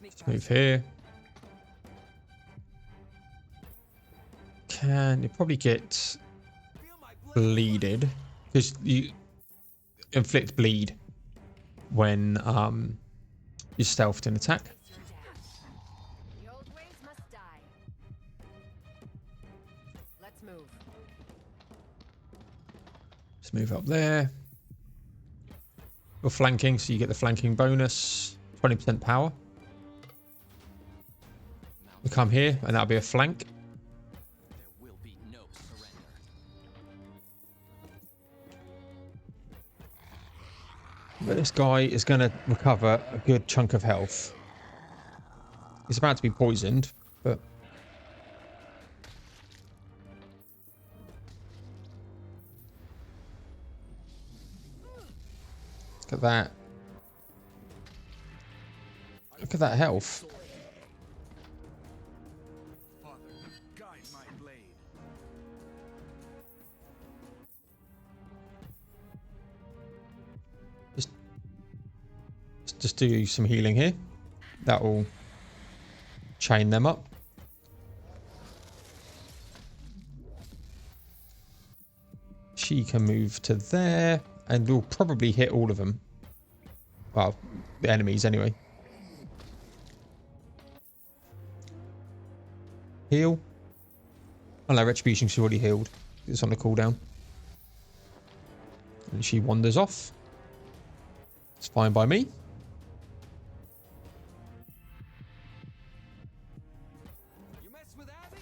Let's move here. Can you probably get bleeded, because you inflict bleed when you stealthed an attack. The old ways must die. Let's move. Let's move up there. You're flanking, so you get the flanking bonus, 20% power. We come here, and that'll be a flank. There will be no surrender. But this guy is going to recover a good chunk of health. He's about to be poisoned, but... Look at that. Look at that health. Father, guide my blade. Just do some healing here. That will chain them up. She can move to there, and we'll probably hit all of them. Well, the enemies anyway. Heal. Oh no, Retribution, she's already healed. It's on the cooldown. And she wanders off. It's fine by me. You mess with Abby?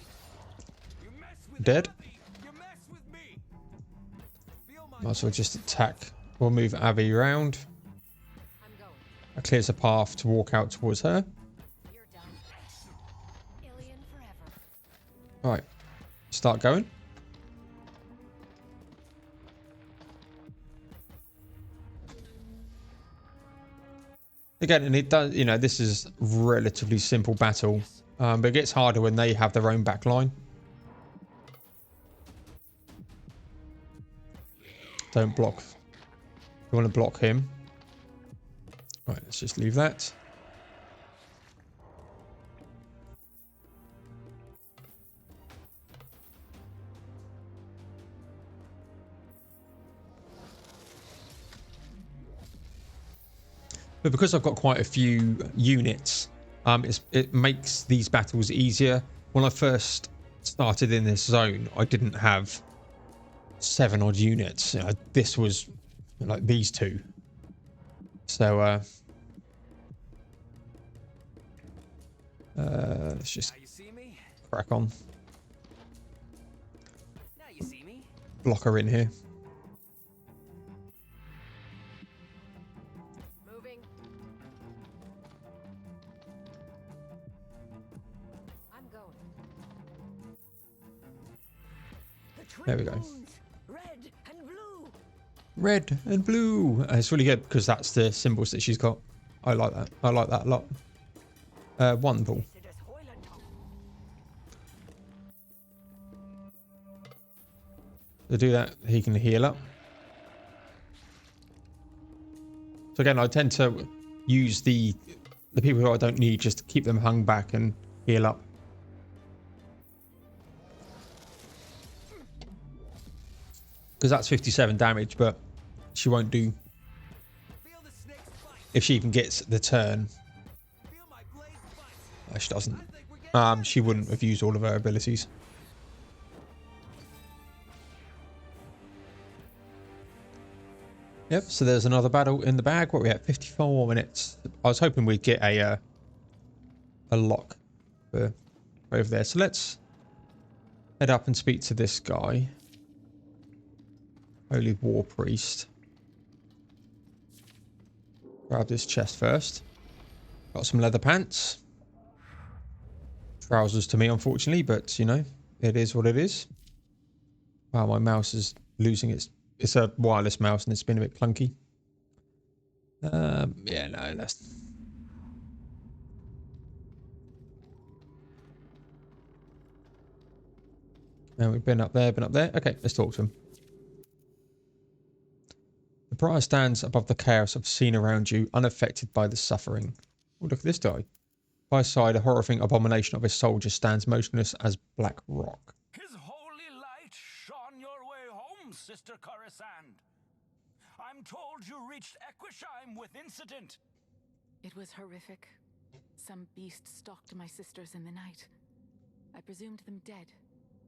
You mess with Dead. Abby? You mess with me? Feel my Might as well just attack. We'll move Abby around. I'm going. That clears a path to walk out towards her. You're done. Alien forever. Alright. Start going. Again, and it does, you know, this is relatively simple battle. But it gets harder when they have their own back line. Don't block. You want to block him. Right, let's just leave that. But because I've got quite a few units, it makes these battles easier. When I first started in this zone, I didn't have 7 odd units. You know, this was like these two. So let's just Now you see me? crack on. Now you see me? Block her in here. Moving. I'm going. There we go. Red and blue. Red and blue. It's really good because that's the symbols that she's got. I like that. I like that a lot. Wonderful. To do that, he can heal up. So again, I tend to use the people who I don't need, just to keep them hung back and heal up. Because that's 57 damage, but she won't do Feel the snake's bite. if she even gets the turn. Feel my blade's bite. She doesn't. I think we're getting She wouldn't have used all of her abilities. Yep, so there's another battle in the bag. What are we at? 54 minutes. I was hoping we'd get a lock for over there. So let's head up and speak to this guy. Holy War Priest. Grab this chest first. Got some leather pants. Trousers to me, unfortunately, but you know, it is what it is. Wow, my mouse is losing its it's a wireless mouse and it's been a bit clunky. Yeah, no, that's... No, we've been up there, been up there. Okay, let's talk to him. The prior stands above the chaos of the scene around you, unaffected by the suffering. Oh, look at this guy. By his side, a horrifying abomination of a soldier stands motionless as black rock. His holy light shone your way home, Sister Coruscant. I'm told you reached Equishime with incident. It was horrific. Some beast stalked my sisters in the night. I presumed them dead,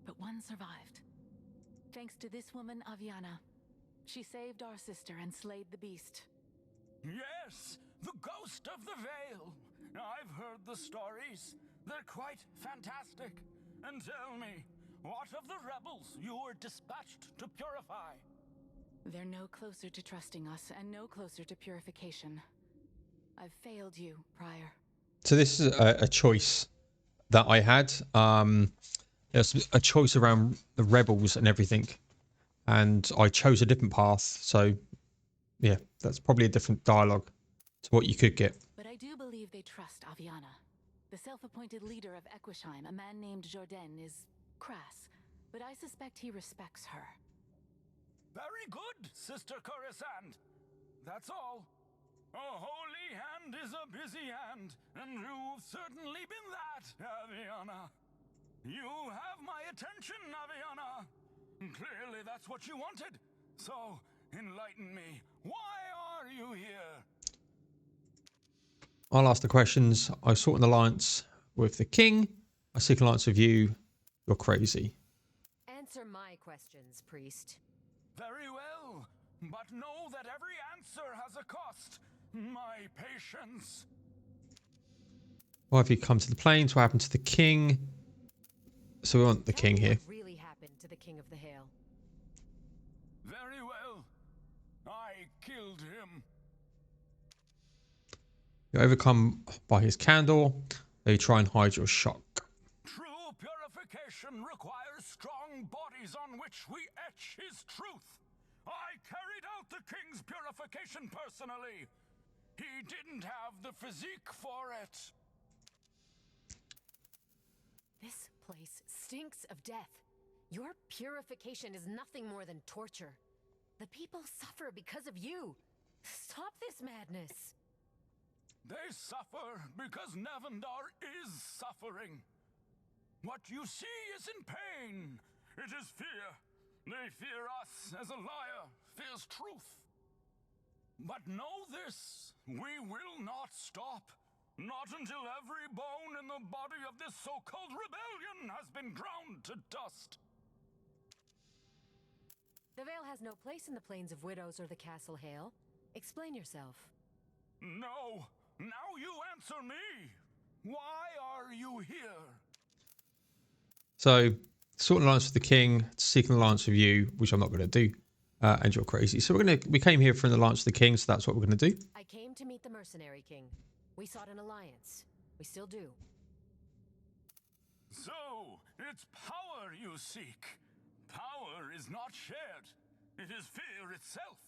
but one survived. Thanks to this woman, Aviana. She saved our sister and slayed the beast. Yes, the ghost of the Veil. I've heard the stories. They're quite fantastic. And tell me, what of the rebels you were dispatched to purify? They're no closer to trusting us and no closer to purification. I've failed you, Prior. So this is a choice that I had. There's a choice around the rebels and everything. And I chose a different path. So, yeah, that's probably a different dialogue to what you could get. But I do believe they trust Aviana. The self-appointed leader of Equishime, a man named Jourdain, is crass. But I suspect he respects her. Very good, Sister Coruscant. That's all. A holy hand is a busy hand, and you've certainly been that, Aviana. You have my attention, Aviana. Clearly that's what you wanted. So, enlighten me. Why are you here? I'll ask the questions. I sought an alliance with the king. I seek an alliance with you. You're crazy. Answer my questions, priest. Very well, but know that every answer has a cost. My patience. Why have you come to the plains? What happened to the king? So we want the king here. What really happened to the King of the Hail? Very well. I killed him. You're overcome by his candor. They try and hide your shock. True purification requires strong bodies on which we etch his truth. I carried out the king's purification personally. He didn't have the physique for it. This place stinks of death. Your purification is nothing more than torture. The people suffer because of you. Stop this madness. They suffer because Nevendaar is suffering. What you see isn't pain. It is fear. They fear us as a liar fears truth. But know this, we will not stop. Not until every bone in the body of this so-called rebellion has been ground to dust. The Veil has no place in the Plains of Widows or the Castle Hale. Explain yourself. No. Now you answer me. Why are you here? So, sought an alliance with the king, seek an alliance with you, which I'm not going to do. And you're crazy. So we came here for an alliance with the king, so that's what we're going to do. I came to meet the Mercenary King. We sought an alliance. We still do. So, it's power you seek. Power is not shared. It is fear itself.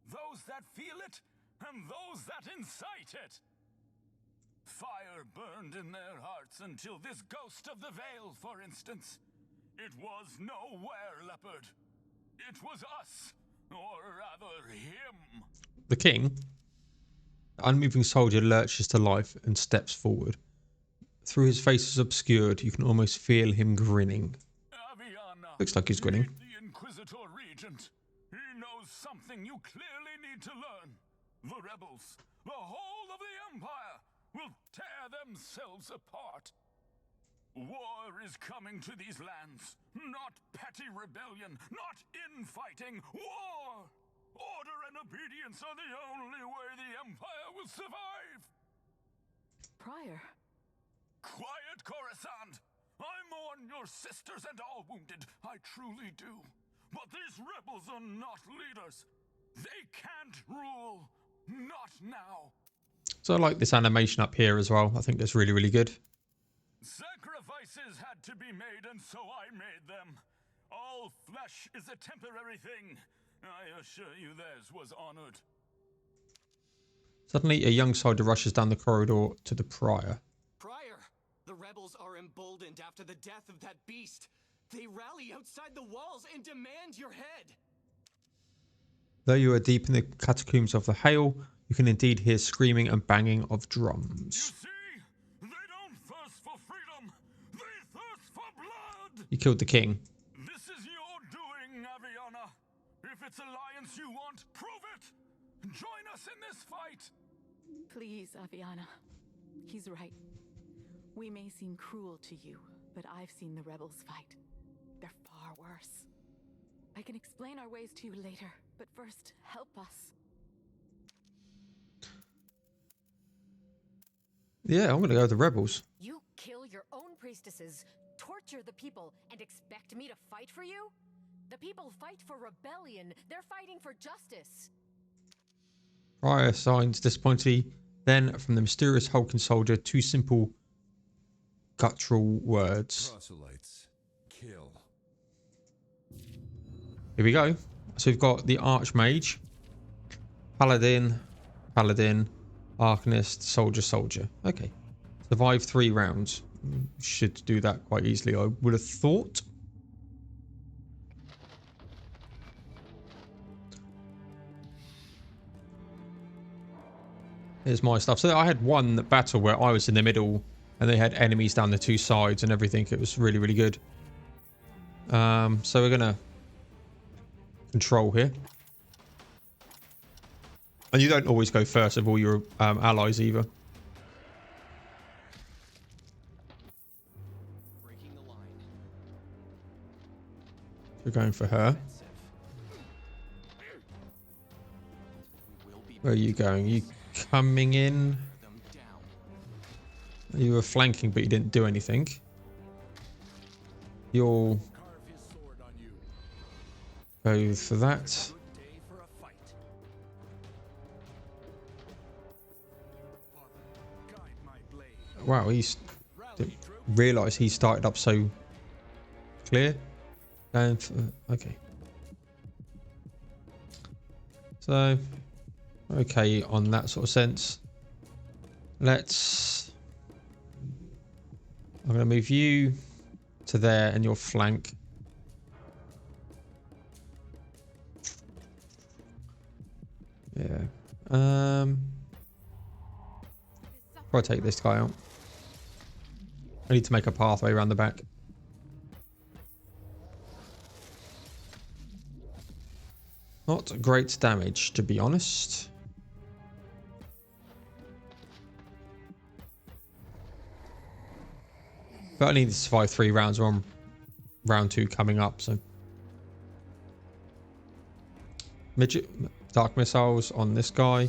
Those that feel it, and those that incite it. Fire burned in their hearts until this ghost of the Veil, for instance. It was no were-leopard. It was us, or rather him. The king, unmoving soldier, lurches to life and steps forward. Through his face is obscured, you can almost feel him grinning. Aviana, Looks like he's grinning. meet the Inquisitor Regent. He knows something you clearly need to learn. The rebels, the whole of the Empire, will tear themselves apart. War is coming to these lands. Not petty rebellion, not infighting. War! Order and obedience are the only way the Empire will survive. Prior. Quiet, Coruscant! I mourn your sisters and all wounded. I truly do. But these rebels are not leaders. They can't rule. Not now. So I like this animation up here as well. I think that's really, really good. Sacrifices had to be made, and so I made them. All flesh is a temporary thing. I assure you theirs was honored. Suddenly, a young soldier rushes down the corridor to the prior. Prior, the rebels are emboldened after the death of that beast. They rally outside the walls and demand your head. Though you are deep in the catacombs of the Hail, you can indeed hear screaming and banging of drums. You see, they don't thirst for freedom. They thirst for blood. You killed the king. This is your doing, Aviana. If it's alliance you want, prove it. Join us in this fight. Please, Aviana. He's right. We may seem cruel to you, but I've seen the rebels fight. They're far worse. I can explain our ways to you later, but first, help us. Yeah, I'm going to go with the rebels. You kill your own priestesses, torture the people, and expect me to fight for you? The people fight for rebellion. They're fighting for justice. Prior signs disappointedly. Then, from the mysterious hulking soldier, two simple guttural words. Proselytes, kill. Here we go. So we've got the Archmage, Paladin, Arcanist, Soldier. Okay. Survive 3 rounds. Should do that quite easily, I would have thought. Here's my stuff. So I had one battle where I was in the middle and they had enemies down the 2 sides and everything. It was really, really good. So we're going to control here. And you don't always go first of all your allies either. Breaking the line. We're going for her. We will be Where are you going? You coming in? them down. You were flanking, but you didn't do anything. You'll Carve his sword on you. go for that. Good day for a fight. Father, guide my blade. Wow, he's Rally, didn't troops. realise he started up so clear. And okay. So okay on that sort of sense. Let's. I'm going to move you to there and your flank. Yeah. Probably take this guy out. I need to make a pathway around the back. Not great damage, to be honest. But I need to survive 3 rounds. We're on round 2 coming up, so. Midget, dark missiles on this guy.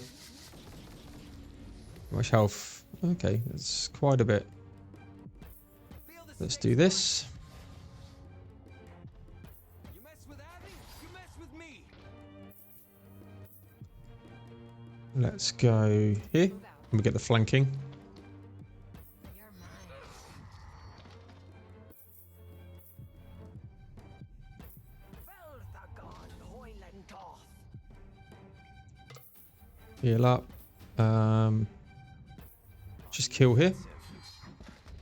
How much health? Okay, that's quite a bit. Feel the Let's snake do this. You mess with Abby, you mess with me. Let's go here. And we get the flanking. You're mine. Heal up. Just kill here.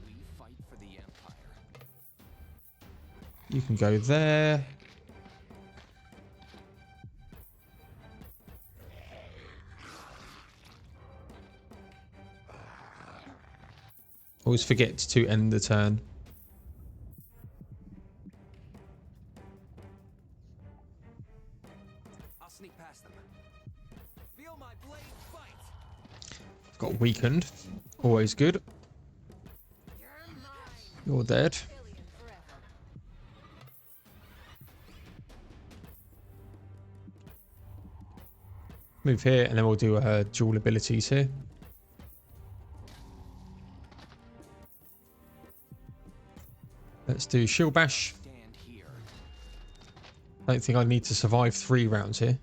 We fight for the Empire. You can go there. Always forget to end the turn. I'll sneak past them. Feel my blade fight. Got weakened. Always good. You're mine. You're dead. Alien forever. Move here and then we'll do dual abilities here. Let's do shield bash. Stand here. Don't think I need to survive 3 rounds here.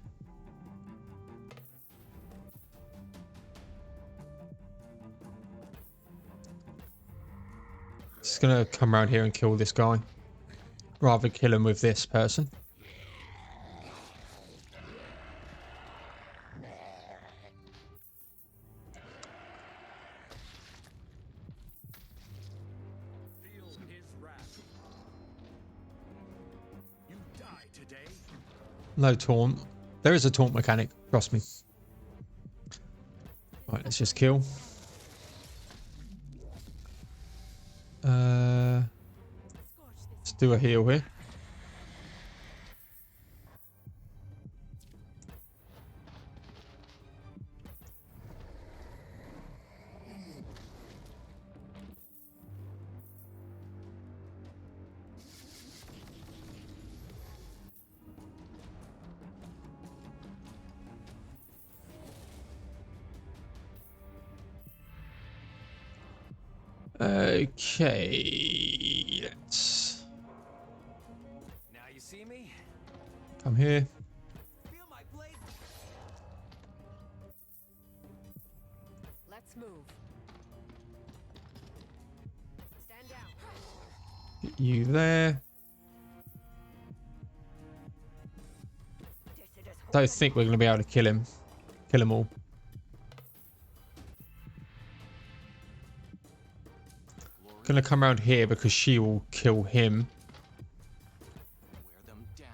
Just gonna come around here and kill this guy. Rather kill him with this person. today? No taunt. There is a taunt mechanic, trust me. Right, let's just kill. Let's do a heal here. Okay, let's Now you see me? come here. Feel my blade. Let's move. Stand down. Get you there. Don't think we're going to be able to kill him. Kill them all. Gonna come around here because she will kill him. Wear them down.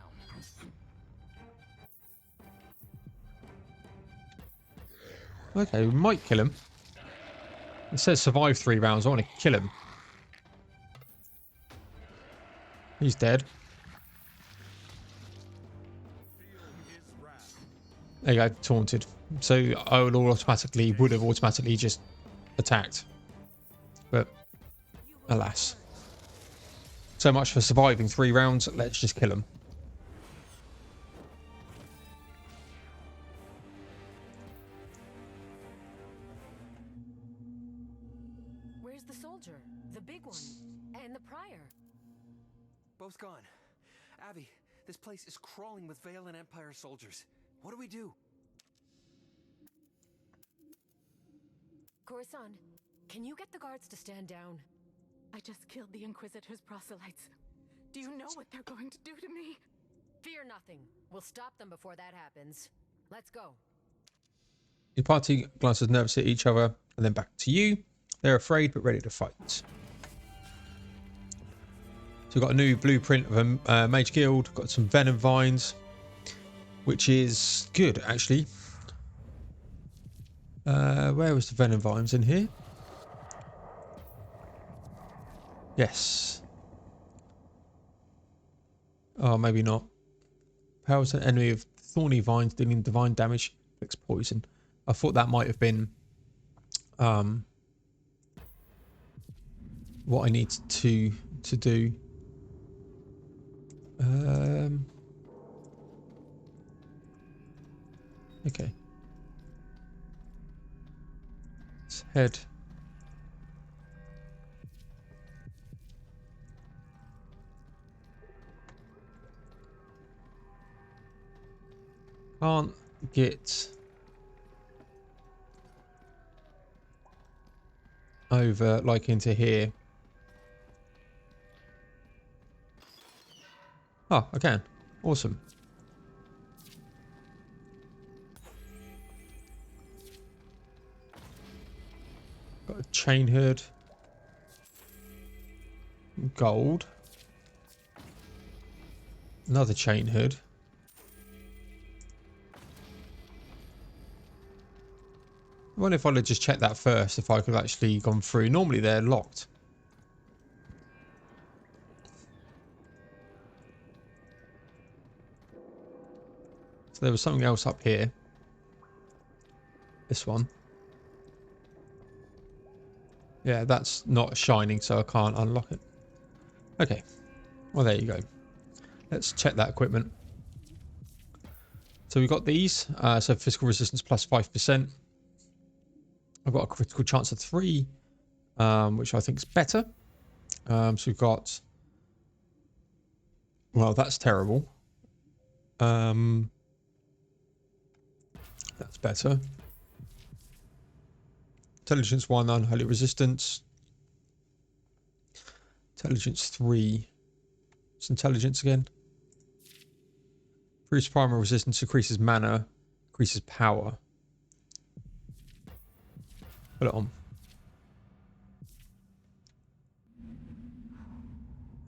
Okay, we might kill him. It says survive 3 rounds. I want to kill him. He's dead. There you go, taunted. So I would have automatically just attacked. But alas. So much for surviving 3 rounds. Let's just kill him. Where's the soldier? The big one? And the prior? Both gone. Abby, this place is crawling with Vale and Empire soldiers. What do we do? Coruscant, can you get the guards to stand down? I just killed the Inquisitor's proselytes. Do you know what they're going to do to me? Fear nothing. We'll stop them before that happens. Let's go. Your party glances nervously at each other and then back to you. They're afraid but ready to fight. So we've got a new blueprint of a mage guild. Got some venom vines, which is good actually. Where was the venom vines in here? Yes. Oh, maybe not. Powers an enemy of thorny vines dealing divine damage, inflicts poison. I thought that might have been what I need to do. Okay. Let's head. Can't get over like into here. Oh, I can. Awesome. Got a chain hood. Gold. Another chain hood. I wonder if I'd have just checked that first, if I could have actually gone through. Normally they're locked. So there was something else up here. This one. Yeah, that's not shining, so I can't unlock it. Okay. Well, there you go. Let's check that equipment. So we've got these. So physical resistance plus 5%. I've got a critical chance of 3, which I think is better. So we've got... Well, that's terrible. That's better. Intelligence 1, unholy resistance. Intelligence 3. It's intelligence again. Increases primary resistance, increases mana, increases power. Put it on.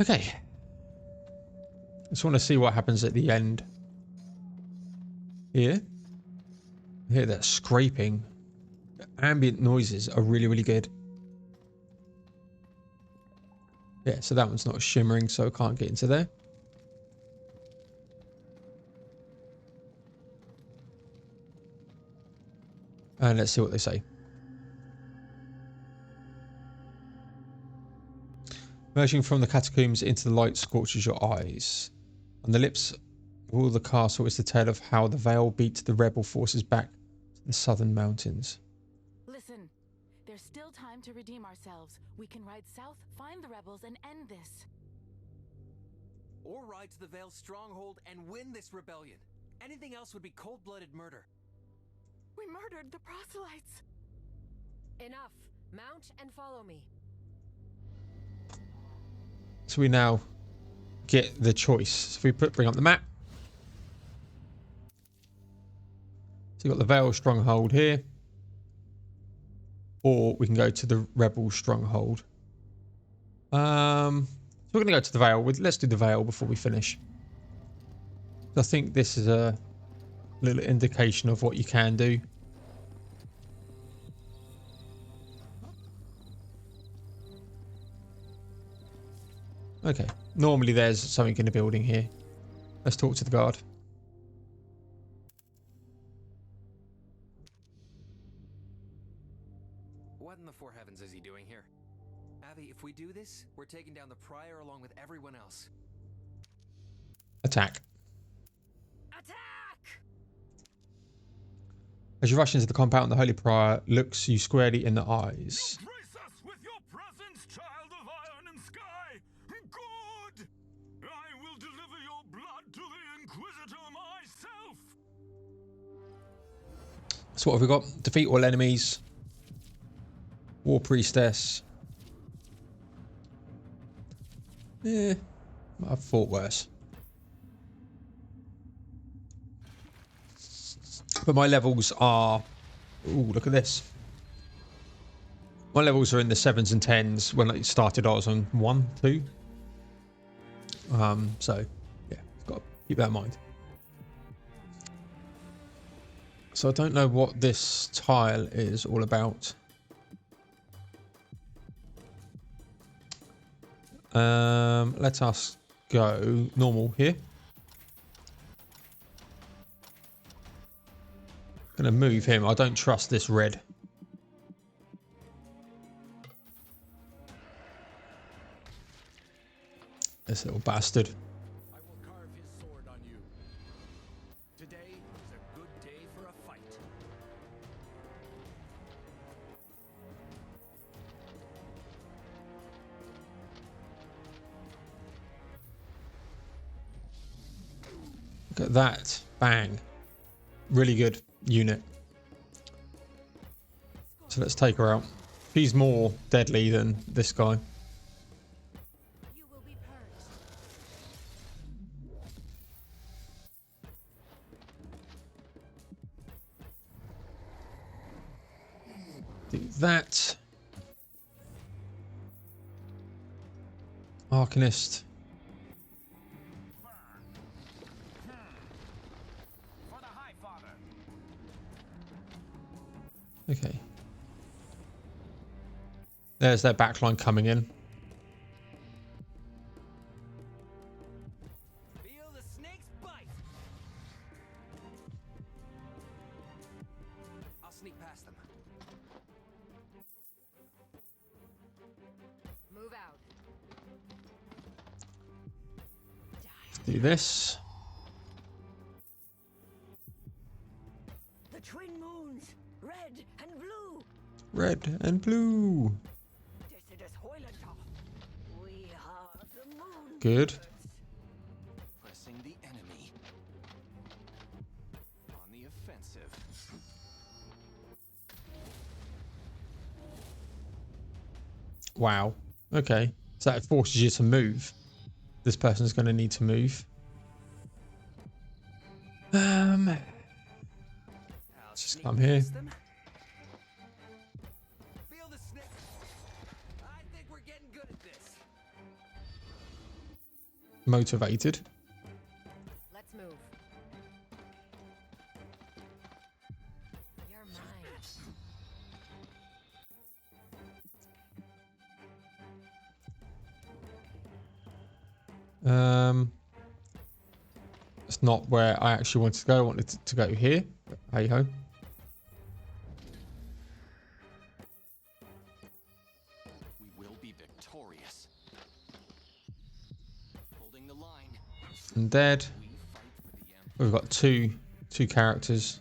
Okay. just want to see what happens at the end. Here. I hear that scraping. Ambient noises are really, really good. Yeah, so that one's not shimmering, so I can't get into there. And let's see what they say. Emerging from the catacombs into the light scorches your eyes. On the lips of all the castle is the tale of how the Veil beat the rebel forces back to the southern mountains. Listen, there's still time to redeem ourselves. We can ride south, find the rebels, and end this. Or ride to the Veil's stronghold and win this rebellion. Anything else would be cold-blooded murder. We murdered the proselytes. Enough. Mount and follow me. So we now get the choice. So if we bring up the map. So you've got the Veil stronghold here. Or we can go to the Rebel stronghold. So we're going to go to the Veil. Let's do the Veil before we finish. I think this is a little indication of what you can do. Okay, normally there's something in the building here. Let's talk to the guard. What in the four heavens is he doing here? Avi, if we do this, we're taking down the Prior along with everyone else. Attack. Attack! As you rush into the compound, the Holy Prior looks you squarely in the eyes. Grace us with your presence, child of iron and sky. Good! I will deliver your blood to the Inquisitor myself. So what have we got? Defeat all enemies. War Priestess. Yeah, I've thought worse. But my levels are... Ooh, look at this. My levels are in the 7s and 10s. When I started, I was on 1, 2. So, yeah, got to keep that in mind. So I don't know what this tile is all about. Let us go normal here. Gonna move him. I don't trust this red. This little bastard. I will carve his sword on you. Today is a good day for a fight. Look at that. Bang. Really good unit. So let's take her out. She's more deadly than this guy. You will be purged. Do that. Arcanist. For the High Father. Okay. There's their backline coming in. Feel the snake's bite! I'll sneak past them. Move out. Do this. The twin moons, red and blue. Red and blue. We are the moon. Good. Pressing the enemy. On the offensive. Wow. Okay. So that forces you to move. This person's going to need to move. I'll Just sneak come here. past them. Feel the snake. I think we're getting good at this. Motivated. move. You're mine. It's not where I actually wanted to go. I wanted to go here. Hey ho. We will be victorious. Holding the line. Undead. We fight for the Empire. We've got two characters.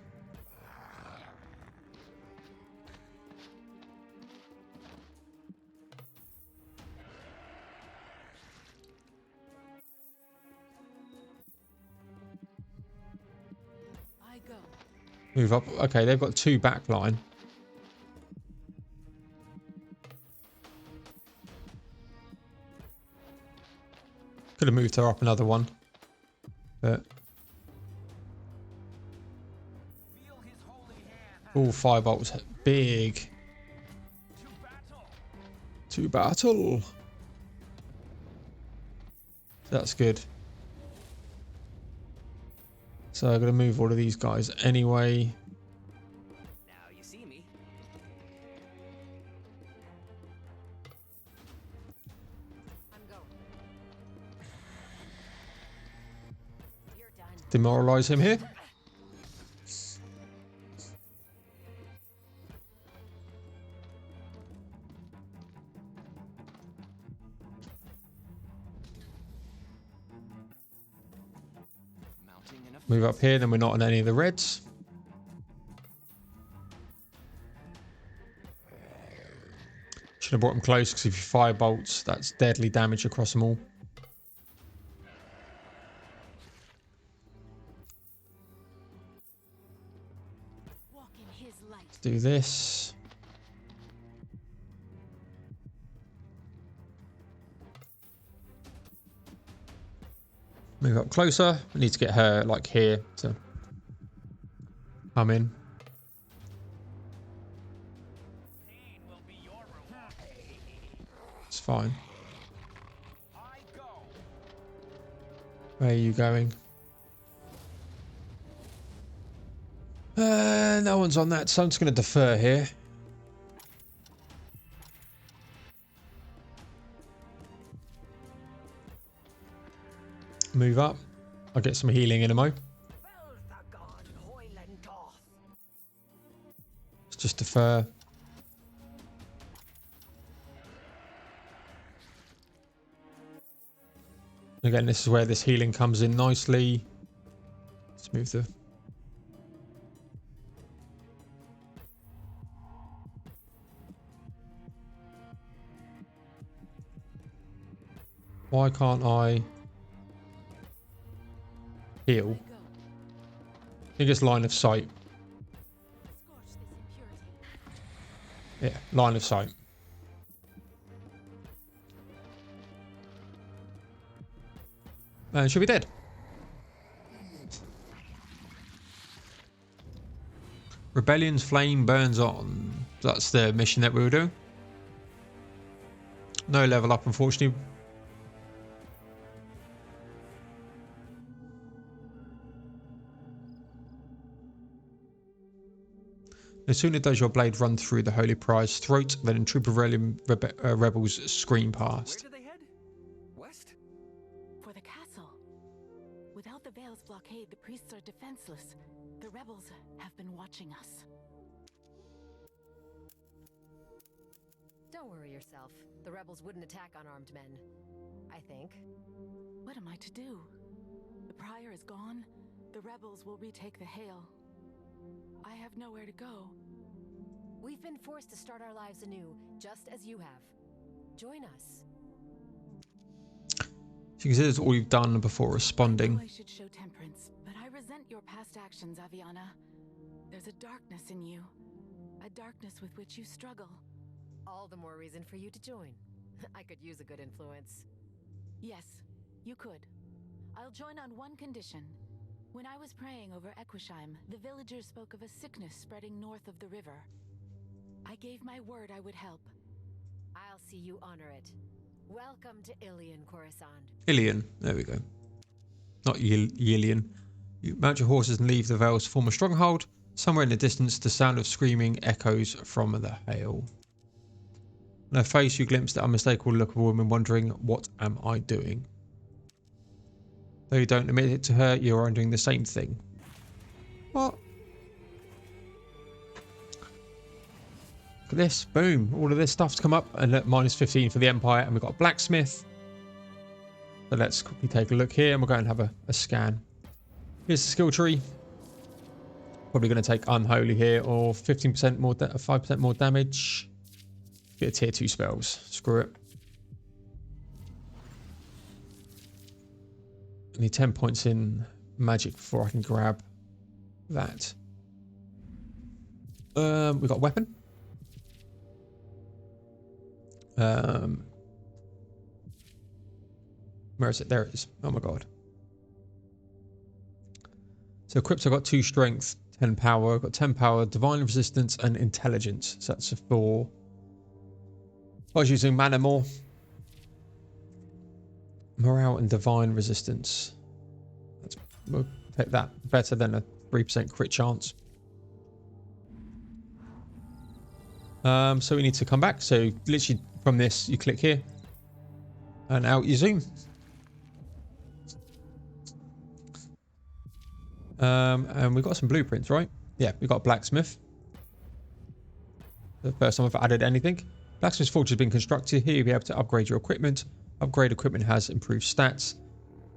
I go. Move up. Okay, they've got two backline. Could have moved her up another one, but all 5 bolts big. To battle. That's good. So I'm going to move all of these guys anyway. Now you see me. I'm going. You're done. Demoralize him here. Mounting an Move up here, then we're not on any of the reds. Should have brought them close because if you fire bolts, that's deadly damage across them all. Walk in his light. Let's do this. Move up closer. We need to get her like here to come in. It's fine. Where are you going? No one's on that, so I'm just going to defer here. Move up. I'll get some healing in a mo. Let's just defer. Again, this is where this healing comes in nicely. Let's move the... Why can't I heal? I think it's line of sight. Scorch this impurity. Yeah, line of sight. And she'll be dead. Rebellion's flame burns on. That's the mission that we were doing. No level up, unfortunately. No sooner does your blade run through the Holy Prior's throat than a troop of rebels scream past. Where do they head? West? For the castle. Without the Veil's blockade, the priests are defenseless. The rebels have been watching us. Don't worry yourself. The rebels wouldn't attack unarmed men. I think. What am I to do? The Prior is gone. The rebels will retake the Hail. I have nowhere to go. We've been forced to start our lives anew, just as you have. Join us. She considers all you've done before I responding. know I should show temperance, but I resent your past actions, Aviana. There's a darkness in you. A darkness with which you struggle. All the more reason for you to join. I could use a good influence. Yes, you could. I'll join on one condition. When I was praying over Equisheim, the villagers spoke of a sickness spreading north of the river. I gave my word I would help. I'll see you honor it. Welcome to Ilion, Coruscant. Ilion. There we go. Not Yillian. You mount your horses and leave the vales to form a stronghold. Somewhere in the distance, the sound of screaming echoes from the hail. In her face, you glimpse the unmistakable look of a woman wondering, what am I doing? Though you don't admit it to her, you are doing the same thing. What? Look at this. Boom. All of this stuff's come up. And at minus 15 for the Empire. And we've got a blacksmith. So let's quickly take a look here. And we'll go and have a scan. Here's the skill tree. Probably going to take Unholy here. Or 15% more, 5% more damage. Get a tier 2 spells. Screw it. I need 10 points in magic before I can grab that. We've got a weapon. Where is it? There it is. Oh my god. So equipped, I've got 2 strength, 10 power. I've got 10 power, divine resistance, and intelligence. So that's for... I was using mana more. Morale and divine resistance. We'll take that better than a 3% crit chance. So we need to come back. So literally from this, you click here and out you zoom. And we've got some blueprints, right? Yeah, we've got blacksmith. The first time I've added anything. Blacksmithforge has been constructed. Here you'll be able to upgrade your equipment. Upgrade equipment has improved stats.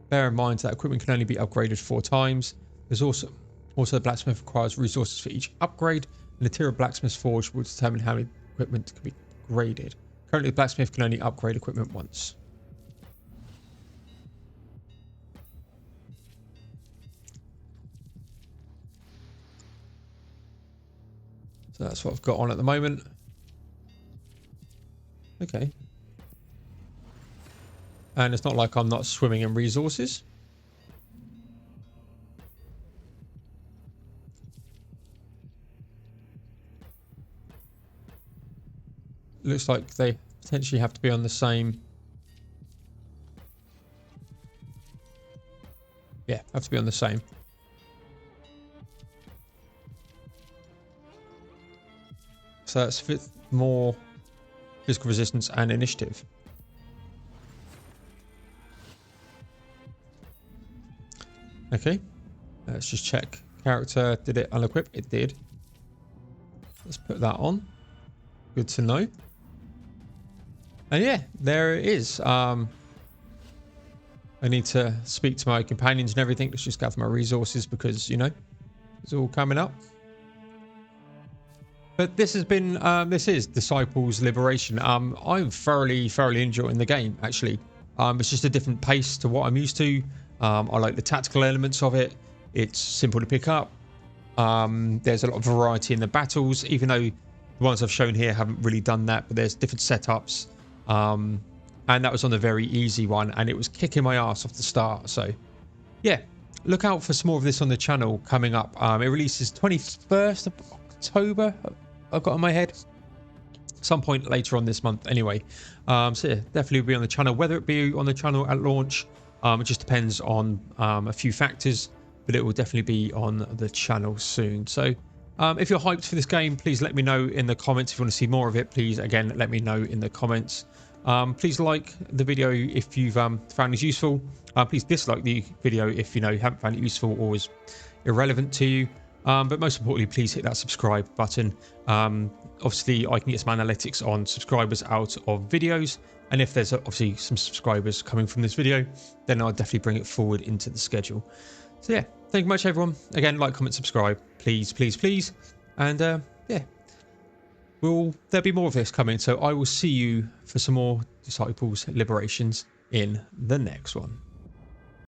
Bear in mind that equipment can only be upgraded 4 times. There's also the blacksmith requires resources for each upgrade, and the tier of Blacksmithforge will determine how many equipment can be graded. Currently, the blacksmith can only upgrade equipment once. So that's what I've got on at the moment. Okay. And it's not like I'm not swimming in resources. Looks like they potentially have to be on the same... Yeah, have to be on the same. So that's more physical resistance and initiative. Okay, let's just check. Character, did it unequip? It did. Let's put that on. Good to know. And yeah, there it is. I need to speak to my companions and everything. Let's just gather my resources because, you know, it's all coming up. But this has been, this is Disciples Liberation. I'm thoroughly enjoying the game, actually. It's just a different pace to what I'm used to. I like the tactical elements of it. It's simple to pick up. There's a lot of variety in the battles, even though the ones I've shown here haven't really done that, but there's different setups. And that was on the very easy one, and it was kicking my ass off the start. So yeah, look out for some more of this on the channel coming up. It releases 21st of October, I've got on my head. Some point later on this month anyway. So yeah, definitely will be on the channel. Whether it be on the channel at launch, it just depends on a few factors, but it will definitely be on the channel soon. So if you're hyped for this game, please let me know in the comments. If you want to see more of it, please again let me know in the comments. Please like the video if you've found this useful. Please dislike the video if you haven't found it useful or is irrelevant to you. But most importantly, please hit that subscribe button. Obviously, I can get some analytics on subscribers out of videos, and if there's obviously some subscribers coming from this video, then I'll definitely bring it forward into the schedule. So yeah, thank you much everyone. Again, like, comment, subscribe, please, and yeah, there'll be more of this coming. So I will see you for some more Disciples Liberations in the next one.